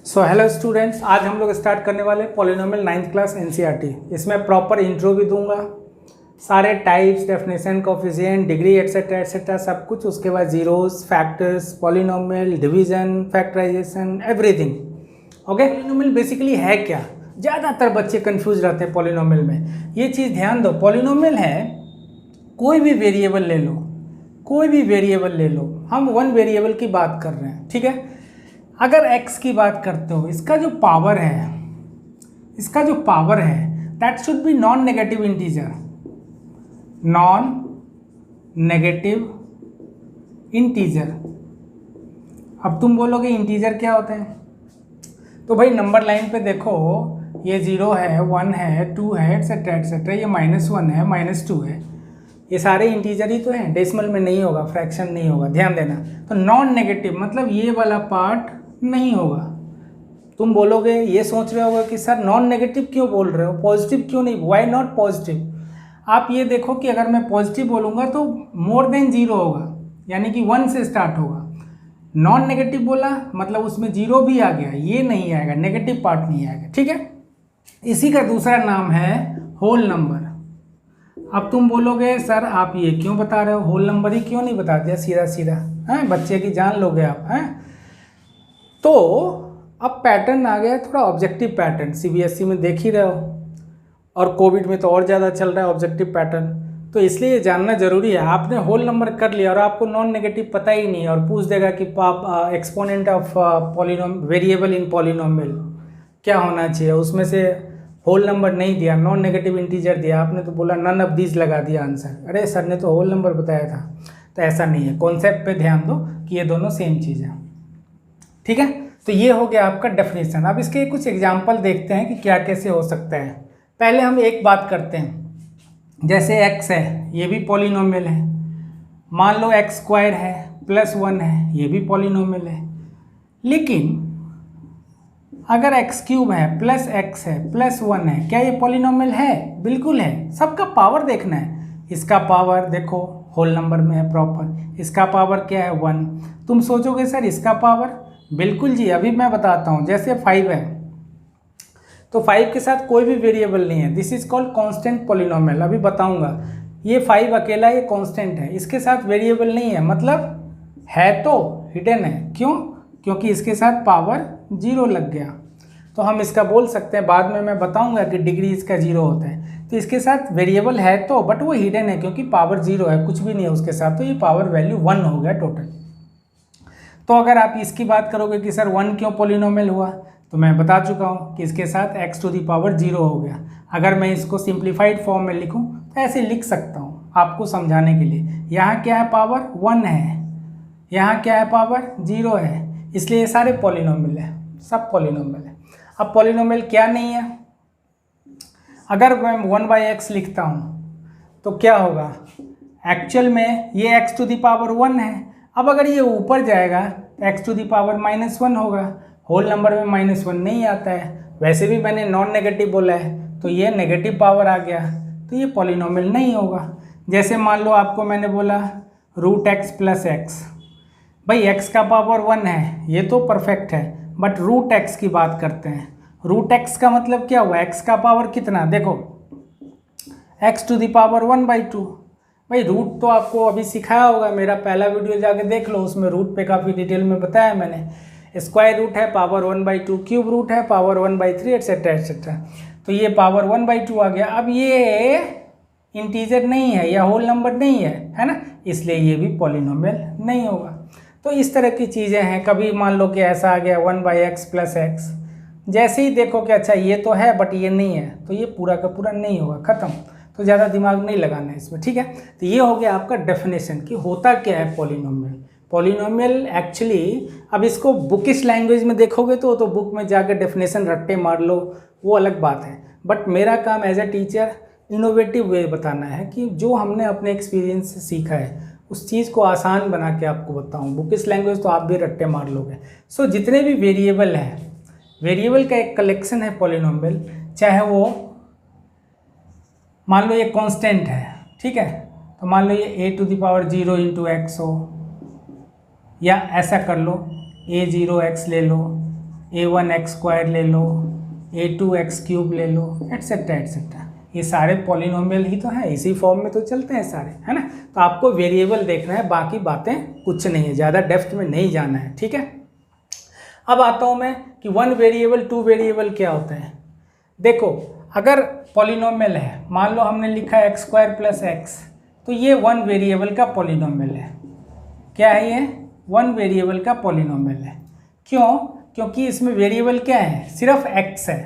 So hello students, आज हम लोग स्टार्ट करने वाले पॉलिनोमियल 9th क्लास एनसीईआरटी। इसमें प्रॉपर इंट्रो भी दूंगा, सारे types, definition, coefficient, degree etcetera etcetera सब कुछ। उसके बाद zeros, factors, polynomial, division, factorisation, everything. Okay, polynomial basically है क्या? ज़्यादातर बच्चे कंफ्यूज रहते हैं पॉलिनोमियल में। ये चीज़ ध्यान दो, पॉलिनोमियल है कोई भी वेरिएबल ले लो, कोई भी वेरिएबल ले लो। हम वन वेरिएबल की बात कर रहे हैं, ठीक है। अगर x की बात करते हो, इसका जो पावर है that should be non negative integer, non negative integer. अब तुम बोलोगे इंटीजर क्या होते हैं? तो भाई नंबर लाइन पे देखो, ये 0 है, 1 है, 2 है, एटसेट्रा एटसेट्रा। ये -1 है, -2 है, ये सारे इंटीजर ही तो हैं। डेसिमल में नहीं होगा, फ्रैक्शन नहीं होगा, ध्यान देना। तो नॉन नेगेटिव मतलब ये वाला पार्ट नहीं होगा। तुम बोलोगे, ये सोच रहे होगे कि सर नॉन नेगेटिव क्यों बोल रहे हो, पॉजिटिव क्यों नहीं, व्हाई नॉट पॉजिटिव? आप ये देखो कि अगर मैं पॉजिटिव बोलूँगा तो मोर देन 0 होगा, यानी कि 1 से स्टार्ट होगा। नॉन नेगेटिव बोला मतलब उसमें 0 भी आ गया, ये नहीं आएगा, नेगेटिव पार्ट नहीं आएगा, ठीक है। इसी का दूसरा नाम है होल नंबर। अब तुम बोलोगे सर आप ये क्यों बता रहे हो, होल नंबर ही क्यों नहीं बता दिया सीधा सीधा? हैं, बच्चे की जान लोगे आप, हैं? तो अब पैटर्न आ गया थोड़ा ऑब्जेक्टिव पैटर्न, सीबीएसई में देख ही रहे हो, और कोविड में तो और ज़्यादा चल रहा है ऑब्जेक्टिव पैटर्न। तो इसलिए ये जानना जरूरी है। आपने होल नंबर कर लिया और आपको नॉन नेगेटिव पता ही नहीं, और पूछ देगा कि exponent of variable in polynomial क्या होना चाहिए, उसमें से होल नंबर नहीं दिया, नॉन नेगेटिव इंटीजर दिया, आपने तो बोला नन ऑफ दीज लगा दिया आंसर। अरे सर ने तो होल नंबर बताया था। तो ऐसा नहीं है, कॉन्सेप्ट पे ध्यान दो कि ये दोनों सेम चीज़ है, ठीक है। तो ये हो गया आपका डेफिनेशन। अब इसके कुछ एग्जांपल देखते हैं कि क्या कैसे हो सकता है। पहले हम एक बात करते हैं, जैसे x है, ये भी पॉलिनोमियल है। मान लो x² है, +1 है, ये भी पॉलिनोमियल है। लेकिन अगर x³ है, +x है, +1 है, क्या ये पॉलिनोमियल है? बिल्कुल है। सबका पावर देखना है। इसका पावर देखो होल नंबर में है प्रॉपर, इसका पावर क्या है? 1। तुम सोचोगे सर इसका पावर, बिल्कुल जी, अभी मैं बताता हूँ। जैसे 5 है तो 5 के साथ कोई भी वेरिएबल नहीं है, this is called constant polynomial. अभी बताऊंगा। ये 5 अकेला ये कांस्टेंट है, इसके साथ वेरिएबल नहीं है, मतलब है तो हिडन है। क्यों? क्योंकि इसके साथ पावर 0 लग गया। तो हम इसका बोल सकते हैं, बाद में मैं बताऊंगा कि डिग्री इसका 0 होता है। तो इसके साथ वेरिएबल है तो, बट वो हिडन है क्योंकि पावर 0 है, कुछ भी नहीं है उसके साथ। तो ये पावर वैल्यू 1 हो गया टोटल। तो अगर आप इसकी बात करोगे कि सर 1 क्यों पॉलिनोमियल हुआ, तो मैं बता चुका हूँ कि इसके साथ x⁴ हो गया। अगर मैं इसको सिंप्लीफाइड फॉर्म में लिखूँ तो ऐसे लिख सकता हूँ आपको समझाने के लिए। यहाँ क्या है? पावर 1 है, यहाँ क्या है? पावर 0 है, इसलिए ये सारे पॉलिनोमियल है, सब पॉलिनोमियल है। अब पॉलिनोमियल क्या नहीं है? अगर मैं 1/x लिखता हूँ तो क्या होगा? एक्चुअल में ये x⁴ है। अब अगर ये ऊपर जाएगा तो x⁻⁻1 होगा। होल नंबर में -1 नहीं आता है। वैसे भी मैंने नॉन नेगेटिव बोला है, तो ये नेगेटिव पावर आ गया, तो ये पॉलिनोमियल नहीं होगा। जैसे मान लो आपको मैंने बोला √x + x, भाई x का पावर 1 है, ये तो परफेक्ट है, बट √x की बात करते हैं। √x का मतलब क्या हुआ? x का पावर कितना? देखो x⁻1/2। भाई रूट तो आपको अभी सिखाया होगा, मेरा पहला वीडियो जाके देख लो, उसमें रूट पे काफ़ी डिटेल में बताया मैंने। स्क्वायर रूट है पावर 1/2, क्यूब रूट है पावर 1/3, एटसेट्रा एटसेट्रा। तो ये पावर 1/2 आ गया। अब ये इंटीजर नहीं है या होल नंबर नहीं है ना, इसलिए ये भी पॉलिनोमियल नहीं होगा। तो इस तरह की चीज़ें हैं। कभी मान लो कि ऐसा आ गया 1/x + x, जैसे ही देखो कि अच्छा ये तो है बट ये नहीं है, तो ये पूरा का पूरा नहीं होगा, ख़त्म। तो ज़्यादा दिमाग नहीं लगाना है इसमें, ठीक है। तो ये हो गया आपका डेफिनेशन कि होता क्या है पॉलिनोमियल। पॉलिनोमियल एक्चुअली, अब इसको बुकिश लैंग्वेज में देखोगे तो बुक में जाकर डेफिनेशन रट्टे मार लो, वो अलग बात है। बट मेरा काम as a teacher innovative way बताना है कि जो हमने अपने एक्सपीरियंस से सीखा है उस चीज़ को आसान बना के आपको बताऊँ। बुकिश लैंग्वेज तो आप भी रट्टे मार लोगे। सो जितने भी वेरिएबल हैं, वेरिएबल का एक कलेक्शन है पॉलिनोमियल। चाहे वो मान लो ये कांस्टेंट है, ठीक है, तो मान लो ये a⁴ x हो, या ऐसा कर लो a⁴x ले लो, a1x² ले लो, a2x³ ले लो, एट्सेट्रा एट्सेट्रा। ये सारे पॉलिनोमियल ही तो हैं, इसी फॉर्म में तो चलते हैं सारे, है ना। तो आपको वेरिएबल देखना है, बाकी बातें कुछ नहीं है, ज़्यादा डेप्थ में नहीं जाना है, ठीक है। अब आता हूँ मैं कि 1 वेरिएबल 2 वेरिएबल क्या होता है। देखो अगर पॉलिनोमियल है, मान लो हमने लिखा है x² + x, तो ये 1 वेरिएबल का पॉलिनोमियल है। क्या है ये? 1 वेरिएबल का पॉलिनोमियल है। क्यों? क्योंकि इसमें वेरिएबल क्या है? सिर्फ x है,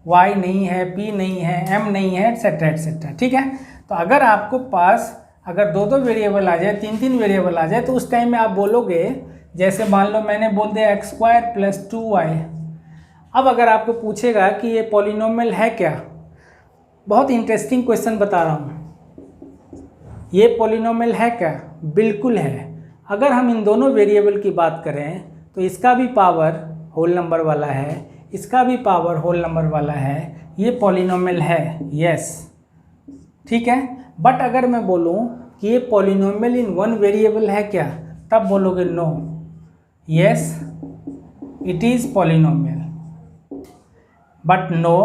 y नहीं है, p नहीं है, m नहीं है, एट्सेट्रा एट्सेट्रा, ठीक है। तो अगर आपको पास अगर 2-2 वेरिएबल आ जाए, 3-3 वेरिएबल आ जाए, तो उस टाइम में आप बोलोगे, जैसे मान लो मैंने बोल दिया x² + 2y। अब अगर आपको पूछेगा कि ये पॉलिनोमियल है क्या, बहुत इंटरेस्टिंग क्वेश्चन बता रहा हूँ। ये पॉलिनोमियल है क्या? बिल्कुल है। अगर हम इन दोनों वेरिएबल की बात करें तो इसका भी पावर होल नंबर वाला है, इसका भी पावर होल नंबर वाला है, ये पॉलिनोमियल है, यस, ठीक है। बट अगर मैं बोलूँ कि ये पॉलिनोमियल इन 1 वेरिएबल है क्या, तब बोलोगे no, yes it is polynomial, but no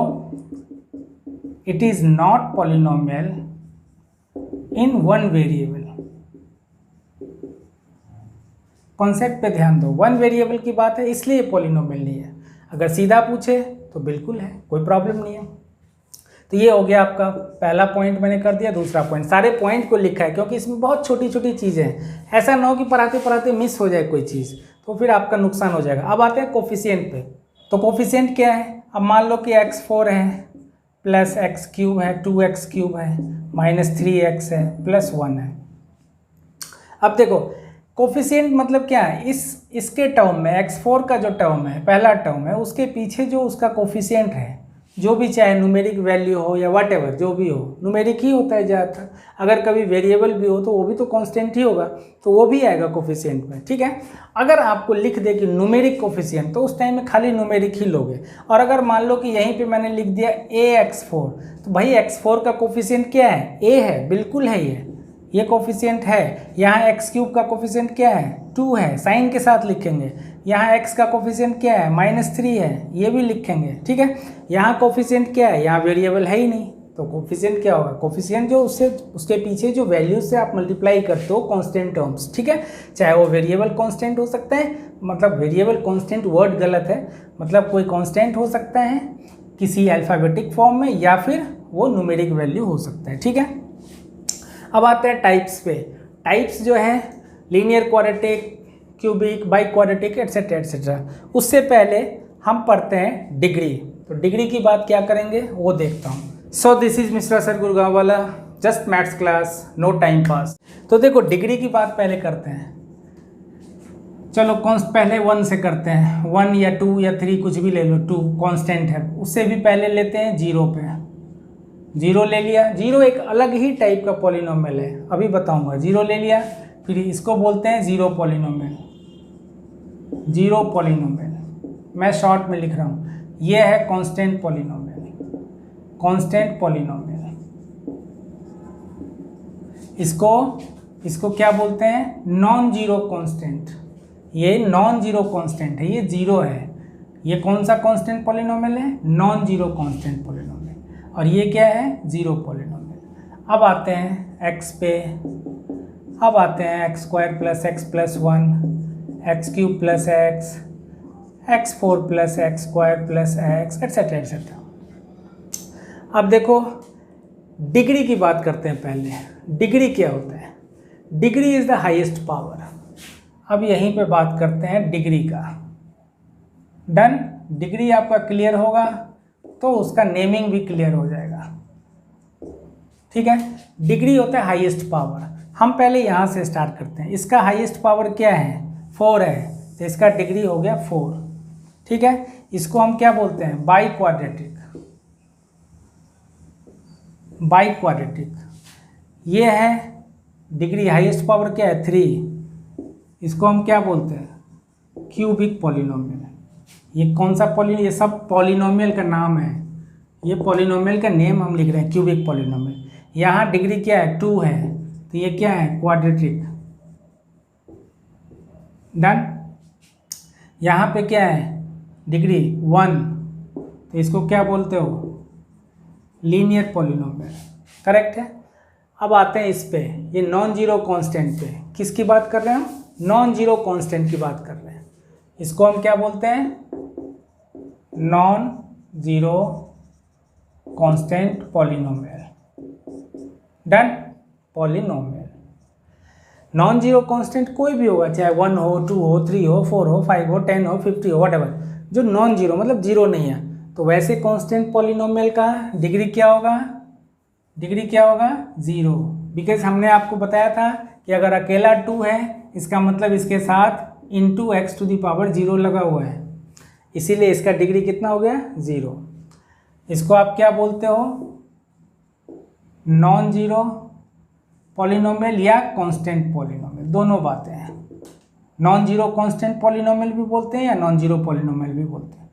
it is not polynomial in 1 variable. Concept पे ध्यान दो, 1 वेरिएबल की बात है इसलिए पॉलिनोमियल नहीं है। अगर सीधा पूछे तो बिल्कुल है, कोई प्रॉब्लम नहीं है। तो ये हो गया आपका पहला पॉइंट मैंने कर दिया। दूसरा पॉइंट, सारे पॉइंट को लिखा है क्योंकि इसमें बहुत छोटी छोटी चीज़ें हैं, ऐसा ना हो कि पढ़ाते पढ़ाते मिस हो जाए कोई चीज़, तो फिर आपका नुकसान हो जाएगा। अब आते हैं कोफिशिएंट पे। तो कोफिशिएंट क्या है? अब मान लो कि x4 है प्लस x³ है, 2x³ है, -3x है, +1 है। अब देखो कोफिशिएंट मतलब क्या है, इसके टर्म में x4 का जो टर्म है, पहला टर्म है, उसके पीछे जो उसका कोफिशिएंट है, जो भी चाहे न्यूमेरिक वैल्यू हो या व्हाटएवर जो भी हो, न्यूमेरिक ही होता है ज़्यादातर। अगर कभी वेरिएबल भी हो तो वो भी तो कांस्टेंट ही होगा, तो वो भी आएगा कोफिशिएंट में, ठीक है। अगर आपको लिख दे कि न्यूमेरिक कोफिशिएंट, तो उस टाइम में खाली न्यूमेरिक ही लोगे। और अगर मान लो कि यहीं पे मैंने लिख दिया ax4, तो भाई x4 का कोफिशिएंट क्या है? a है, बिल्कुल है, ये कोफिशिएंट है। यहाँ x³ का कोफिशिएंट क्या है? 2 है, साइन के साथ लिखेंगे। यहाँ x का कोफिशिएंट क्या है? -3 है, ये भी लिखेंगे, ठीक है। यहाँ कोफिशिएंट क्या है? यहाँ वेरिएबल है ही नहीं, तो कोफिशिएंट क्या होगा? कोफिशिएंट जो उसके पीछे जो वैल्यू से आप मल्टीप्लाई करते हो कांस्टेंट टर्म्स, ठीक है। चाहे वो वेरिएबल कांस्टेंट हो सकता है, मतलब वेरिएबल कांस्टेंट वर्ड गलत है, मतलब कोई कांस्टेंट हो सकता है किसी अल्फ़ाबेटिक फॉर्म में, या फिर वो न्यूमेरिक वैल्यू हो सकता है, ठीक है। अब आते हैं टाइप्स पे। टाइप्स जो है linear quadratic, cubic, by quadratic, etcetera etcetera. उससे पहले हम पढ़ते हैं डिग्री। तो डिग्री की बात क्या करेंगे वो देखता हूँ। So this is Mishra sir Gurgaon वाला, just maths class, no time pass. तो देखो डिग्री की बात पहले करते हैं। चलो पहले 1 से करते हैं, 1 या 2 या 3 कुछ भी ले लो, 2 कांस्टेंट है। उससे भी पहले लेते हैं 0 पे, 0 ले लिया। 0 एक अलग ही टाइप का पॉलिनोमियल है, अभी बताऊंगा। 0 ले लिया, फिर इसको बोलते हैं 0 पॉलिनोमियल। 0 पॉलिनोमियल मैं शॉर्ट में लिख रहा हूँ, ये है कांस्टेंट पॉलिनोमियल, कांस्टेंट पॉलिनोमियल। इसको क्या बोलते हैं? Non zero constant. ये नॉन जीरो कांस्टेंट है, ये 0 है। ये कौन सा कांस्टेंट पॉलिनोमियल है? Non zero constant polynomial. और ये क्या है? 0 पॉलिनोमियल। अब आते हैं x पे। अब आते हैं x² + x + 1, x³ + x, x4 + x² + x, etcetera etcetera. अब देखो डिग्री की बात करते हैं पहले। डिग्री क्या होता है? Degree is the highest power. अब यहीं पे बात करते हैं डिग्री का। डन। डिग्री आपका क्लियर होगा तो उसका नेमिंग भी क्लियर हो जाएगा, ठीक है। डिग्री होता है हाईएस्ट पावर। हम पहले यहाँ से स्टार्ट करते हैं। इसका हाईएस्ट पावर क्या है? 4 है, तो इसका डिग्री हो गया 4, ठीक है। इसको हम क्या बोलते हैं? By quadratic. बाई क्वाड्रेटिक ये है डिग्री। हाईएस्ट पावर क्या है? 3। इसको हम क्या बोलते हैं? Cubic polynomial. ये कौन सा ये सब पॉलिनोमियल का नाम है, ये पॉलिनोमियल का नेम हम लिख रहे हैं, क्यूबिक पॉलिनोमियल। यहाँ डिग्री क्या है? 2 है, तो ये क्या है? क्वाड्रेटिक। डन। यहाँ पे क्या है? डिग्री 1, तो इसको क्या बोलते हो, लीनियर पॉलिनोमियल, करेक्ट है। अब आते हैं इस पे, ये नॉन जीरो कांस्टेंट पे, किसकी बात कर रहे हैं हम, नॉन जीरो कांस्टेंट की बात कर रहे हैं। इसको हम क्या बोलते हैं, non zero constant polynomial. Done, polynomial non zero constant कोई भी होगा, चाहे 1 हो, 2 हो, 3 हो, 4 हो, 5 हो, 10 हो, 50 हो, व्हाटएवर, जो नॉन जीरो मतलब जीरो नहीं है, तो वैसे कांस्टेंट पॉलिनोमियल का डिग्री क्या होगा, डिग्री क्या होगा, 0, बिकॉज हमने आपको बताया था कि अगर अकेला 2 है इसका मतलब इसके साथ into x to the power 0 लगा हुआ है, इसीलिए इसका डिग्री कितना हो गया, 0। इसको आप क्या बोलते हो, नॉन जीरो पॉलिनोमियल या कांस्टेंट पॉलिनोमियल, दोनों बातें हैं। नॉन जीरो कांस्टेंट पॉलिनोमियल भी बोलते हैं या नॉन जीरो पॉलिनोमियल भी बोलते हैं।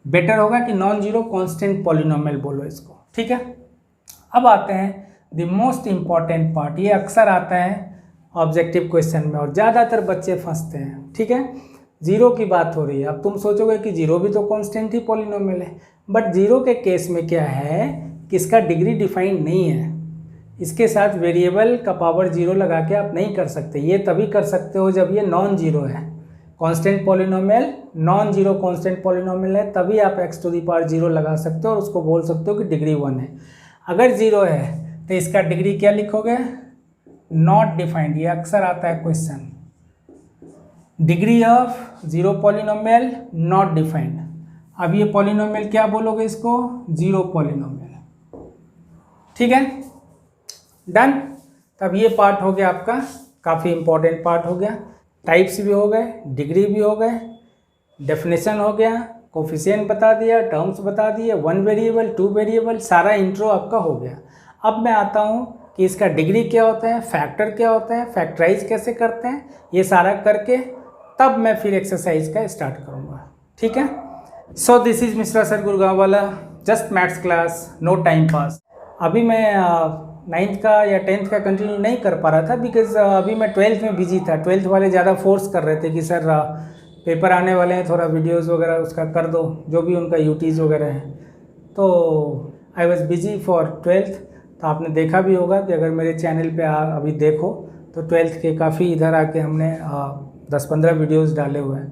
बेटर होगा कि नॉन जीरो कांस्टेंट पॉलिनोमियल बोलो इसको, ठीक है। अब आते हैं द मोस्ट इंपॉर्टेंट पार्ट, ये अक्सर आता है ऑब्जेक्टिव क्वेश्चन में और ज़्यादातर बच्चे फंसते हैं, ठीक है। जीरो की बात हो रही है, अब तुम सोचोगे कि जीरो भी तो कांस्टेंट ही पॉलिनोमियल है, बट जीरो के केस में क्या है कि इसका डिग्री डिफाइंड नहीं है, इसके साथ वेरिएबल का पावर 0 लगा के आप नहीं कर सकते। ये तभी कर सकते हो जब ये नॉन जीरो है, constant polynomial non zero constant polynomial है, तभी आप x टू दी पावर 0 लगा सकते हो और उसको बोल सकते हो कि डिग्री 1 है। अगर 0 है तो इसका डिग्री क्या लिखोगे, नॉट डिफाइंड। ये अक्सर आता है question, degree of zero polynomial not defined. अब ये पॉलिनोमियल क्या बोलोगे इसको, जीरो पॉलिनोमियल, ठीक है। डन, तब ये पार्ट हो गया आपका, काफ़ी इंपॉर्टेंट पार्ट हो गया। टाइप्स भी हो गए, डिग्री भी हो गए, डेफिनेशन हो गया, कोफिशिएंट बता दिया, टर्म्स बता दिए, 1 वेरिएबल 2 वेरिएबल, सारा इंट्रो आपका हो गया। अब मैं आता हूँ कि इसका डिग्री क्या होता है, फैक्टर क्या होता है, फैक्टराइज कैसे करते हैं, ये सारा करके तब मैं फिर एक्सरसाइज का स्टार्ट करूँगा, ठीक है। So this is Mishra sir Gurgaon वाला, just maths class, no time pass. अभी मैं 9th का या 10th का कंटिन्यू नहीं कर पा रहा था बिकॉज अभी मैं 12th में बिजी था। 12th वाले ज़्यादा फोर्स कर रहे थे कि सर पेपर आने वाले हैं, थोड़ा वीडियोस वगैरह उसका कर दो, जो भी उनका यूटीज़ वगैरह है, तो I was busy for 12th। तो आपने देखा भी होगा कि अगर मेरे चैनल पे अभी देखो तो 12th के काफ़ी इधर आके हमने 10-15 वीडियोस डाले हुए हैं।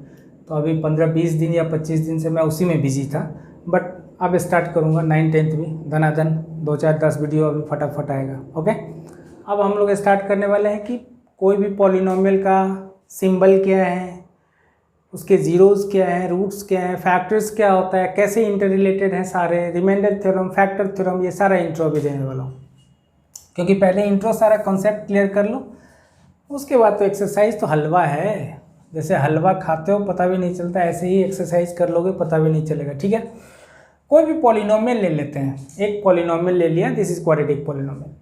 तो अभी 15-20 दिन या 25 दिन से मैं उसी में बिजी था, बट अब स्टार्ट करूँगा 9th-10th भी धनाधन, 2-4-10 वीडियो अभी फटाफट आएगा, ओके। अब हम लोग स्टार्ट करने वाले हैं कि कोई भी पॉलिनोमियल का सिंबल क्या है, उसके जीरोज़ क्या हैं, रूट्स क्या हैं, फैक्टर्स क्या होता है, कैसे इंटर रिलेटेड हैं सारे, रिमाइंडर थ्योरम, फैक्टर थ्योरम, ये सारा इंट्रो भी देने वाला हूँ। क्योंकि पहले इंट्रो सारा कॉन्सेप्ट क्लियर कर लो, उसके बाद तो एक्सरसाइज तो हलवा है, जैसे हलवा खाते हो पता भी नहीं चलता, ऐसे ही एक्सरसाइज कर लोगे पता भी नहीं चलेगा, ठीक है। कोई भी पॉलिनोमियल ले लेते हैं, एक पॉलिनोमियल ले लिया, दिस इज क्वाड्रेटिक पॉलिनोमियल।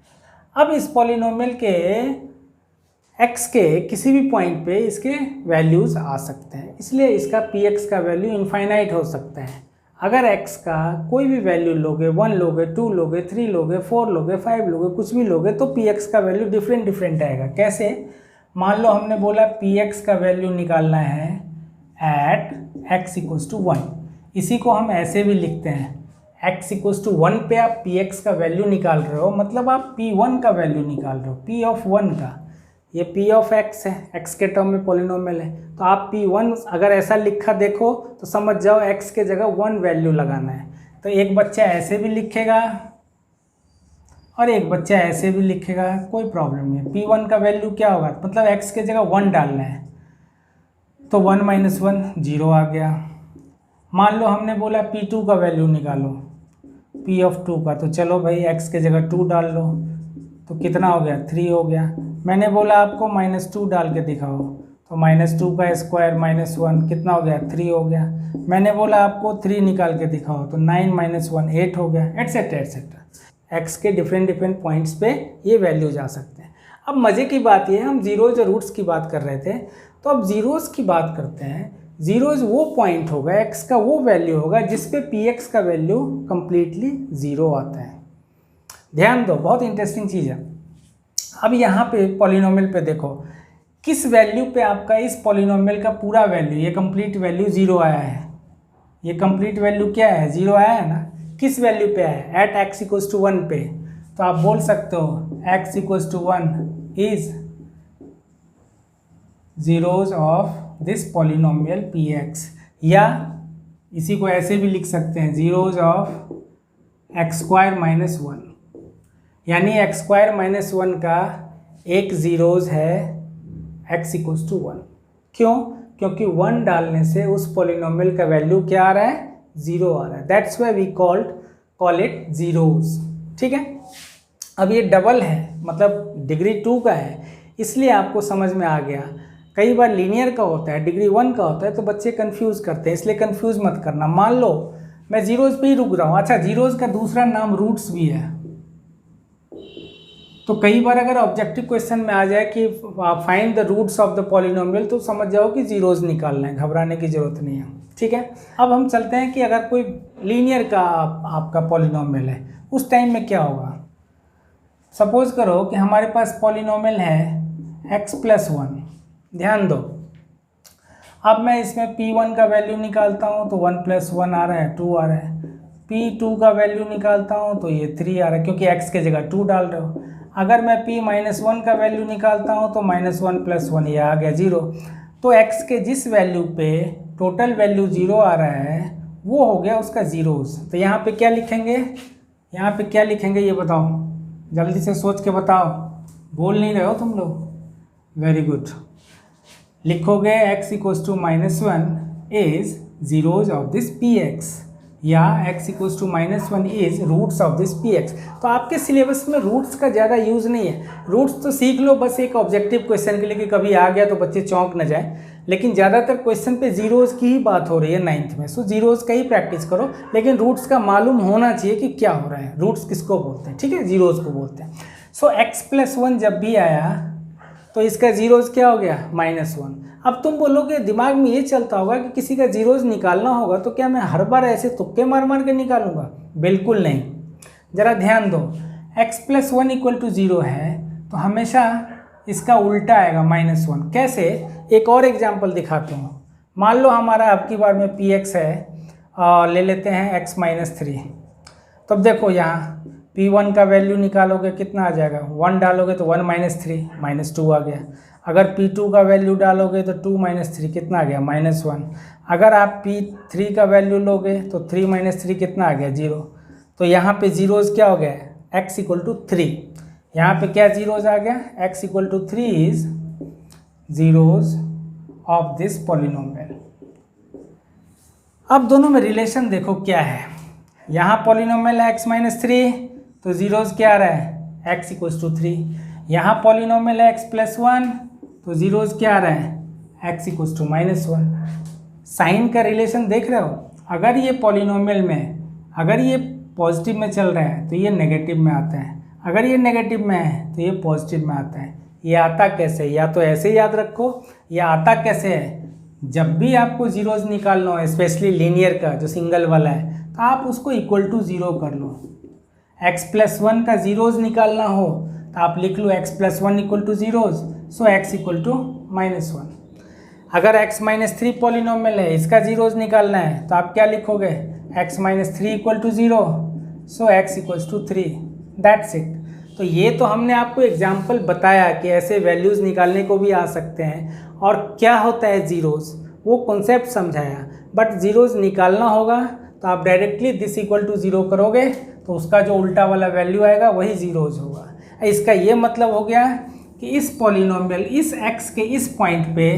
अब इस पॉलिनोमियल के x के किसी भी पॉइंट पे इसके वैल्यूज़ आ सकते हैं, इसलिए इसका px का वैल्यू इनफाइनाइट हो सकता है। अगर x का कोई भी वैल्यू लोगे, 1 लोगे, 2 लोगे, 3 लोगे, 4 लोगे, 5 लोगे, कुछ भी लोगे, तो px का वैल्यू डिफरेंट आएगा। कैसे, मान लो हमने बोला px का वैल्यू निकालना है एट x = 1, इसी को हम ऐसे भी लिखते हैं, x = 1 पे आप px का वैल्यू निकाल रहे हो, मतलब आप p1 का वैल्यू निकाल रहे हो, p ऑफ 1 का। ये p ऑफ x है, x के टर्म में पॉलिनोमियल है, तो आप p1 अगर ऐसा लिखा देखो तो समझ जाओ x के जगह 1 वैल्यू लगाना है। तो एक बच्चा ऐसे भी लिखेगा और एक बच्चा ऐसे भी लिखेगा, कोई प्रॉब्लम नहीं। p1 का वैल्यू क्या होगा, मतलब x के जगह 1 डालना है, तो 1 - 1 0 आ गया। मान लो हमने बोला p2 का वैल्यू निकालो, p ऑफ 2 का, तो चलो भाई x के जगह 2 डाल लो, तो कितना हो गया, 3 हो गया। मैंने बोला आपको -2 डाल के दिखाओ, तो -2 का स्क्वायर -1 कितना हो गया, 3 हो गया। मैंने बोला आपको 3 निकाल के दिखाओ, तो 9 - 1 8 हो गया, एटसेट्रा एटसेट्रा। x के डिफरेंट पॉइंट्स पे ये वैल्यू जा सकते हैं। अब मज़े की बात ये है, हम जीरोज और रूट्स की बात कर रहे थे, तो अब जीरोज़ की बात करते हैं। जीरोज वो पॉइंट होगा, x का वो वैल्यू होगा जिस पे px का वैल्यू कंप्लीटली 0 आता है। ध्यान दो, बहुत इंटरेस्टिंग चीज़ है। अब यहाँ पे पॉलिनोमियल पे देखो किस वैल्यू पे आपका इस पॉलिनोमियल का पूरा वैल्यू, ये कंप्लीट वैल्यू 0 आया है, ये कंप्लीट वैल्यू क्या है, 0 आया है ना, किस वैल्यू पे आया है, एट x इक्वल्स टू 1 पे। तो आप बोल सकते हो x equals to 1 is zeros of this polynomial px, या इसी को ऐसे भी लिख सकते हैं zeros of x square minus 1, यानी x स्क्वायर माइनस 1 का एक जीरोज है x इक्वल्स टू 1। क्यों? क्योंकि 1 डालने से उस पॉलिनोमियल का वैल्यू क्या आ रहा है, 0 आ रहा है। That's why we call it zeros. ठीक है, अब ये डबल है, मतलब डिग्री 2 का है, इसलिए आपको समझ में आ गया। कई बार लीनियर का होता है, डिग्री 1 का होता है, तो बच्चे कंफ्यूज करते हैं, इसलिए कंफ्यूज मत करना। मान लो मैं जीरोज पे ही रुक रहा हूँ। अच्छा, जीरोज का दूसरा नाम रूट्स भी है। तो कई बार अगर ऑब्जेक्टिव क्वेश्चन में आ जाए कि find the roots of the polynomial, तो समझ जाओ कि जीरोज निकालना है, घबराने की जरूरत नहीं है। ठीक है, अब हम चलते हैं कि अगर कोई लीनियर का आपका पॉलिनोमियल है, उस टाइम में क्या होगा। सपोज करो कि हमारे पास पॉलिनोमियल है x प्लस 1। ध्यान दो, अब मैं इसमें p1 का वैल्यू निकालता हूँ तो 1 प्लस 1 आ रहा है, 2 आ रहा है। p2 का वैल्यू निकालता हूँ तो ये 3 आ रहा है, क्योंकि x के जगह 2 डाल रहे हो। अगर मैं p माइनस 1 का वैल्यू निकालता हूँ तो माइनस 1 प्लस 1 ये आ गया 0। तो x के जिस वैल्यू पे टोटल वैल्यू 0 आ रहा है वो हो गया उसका जीरोज। तो यहाँ पे क्या लिखेंगे, यहाँ पे क्या लिखेंगे ये बताओ, जल्दी से सोच के बताओ, बोल नहीं रहे हो तुम लोग। वेरी गुड, लिखोगे x equals to minus 1 is zeros of this px, या x equals to minus 1 is roots of this px। तो आपके सिलेबस में रूट्स का ज़्यादा यूज़ नहीं है। रूट्स तो सीख लो बस एक ऑब्जेक्टिव क्वेश्चन के लिए कि कभी आ गया तो बच्चे चौंक न जाए, लेकिन ज़्यादातर क्वेश्चन पे जीरोज़ की ही बात हो रही है 9th में। सो जीरोज़ का ही प्रैक्टिस करो, लेकिन रूट्स का मालूम होना चाहिए कि क्या हो रहा है, रूट्स किसको बोलते हैं। ठीक है, जीरोज़ को बोलते हैं। सो x प्लस 1 जब भी आया तो इसका जीरोज़ क्या हो गया, माइनस 1। अब तुम बोलोगे, दिमाग में ये चलता होगा कि किसी का जीरोज़ निकालना होगा तो क्या मैं हर बार ऐसे तुक्के मार मार के निकालूंगा? बिल्कुल नहीं। ज़रा ध्यान दो, x प्लस 1 इक्वल टू 0 है तो हमेशा इसका उल्टा आएगा, माइनस 1। कैसे? एक और एग्जाम्पल दिखाता हूँ। मान लो हमारा अब की बार में px है, ले लेते हैं x माइनस 3। तब देखो यहाँ p1 का वैल्यू निकालोगे कितना आ जाएगा, 1 डालोगे तो 1 माइनस 3 माइनस 2 आ गया। अगर p2 का वैल्यू डालोगे तो 2 माइनस 3 कितना आ गया, माइनस 1। अगर आप p3 का वैल्यू लोगे तो 3 माइनस 3 कितना आ गया, 0। तो यहाँ पे जीरोज़ क्या हो गया, x इक्वल टू 3। यहाँ पे क्या जीरोज़ आ गया, x equal to 3 is zeros of this polynomial. अब दोनों में रिलेशन देखो क्या है। यहाँ पॉलिनोमियल है x माइनस 3, तो जीरोज़ क्या आ रहा है, x इक्वल्स टू 3। यहाँ पॉलिनोमियल है x प्लस 1, तो जीरोज़ क्या आ रहा है, x equals to minus 1। Sign का रिलेशन देख रहे हो, अगर ये पॉलिनोमियल में अगर ये पॉजिटिव में चल रहा है तो ये नेगेटिव में आता है, अगर ये नेगेटिव में है तो ये पॉजिटिव में आता है। ये आता कैसे, या तो ऐसे याद रखो, या आता कैसे है, जब भी आपको जीरोज़ निकालना हो, स्पेशली लीनियर का जो सिंगल वाला है, तो आप उसको इक्वल टू 0 कर लो। x प्लस 1 का जीरोज़ निकालना हो तो आप लिख लो x plus 1 equal to zeros, so x equal to minus 1। अगर x माइनस 3 पॉलिनोमियल है, इसका जीरोज़ निकालना है तो आप क्या लिखोगे, x minus 3 equal to 0, so x equals to 3। That's it. तो ये तो हमने आपको एग्जाम्पल बताया कि ऐसे वैल्यूज़ निकालने को भी आ सकते हैं, और क्या होता है जीरोज़, वो कॉन्सेप्ट समझाया। बट जीरोज़ निकालना होगा तो आप डायरेक्टली दिस इक्वल टू 0 करोगे तो उसका जो उल्टा वाला वैल्यू आएगा वही जीरोज़ होगा। इसका ये मतलब हो गया कि इस पॉलिनोमियल, इस x के इस पॉइंट पे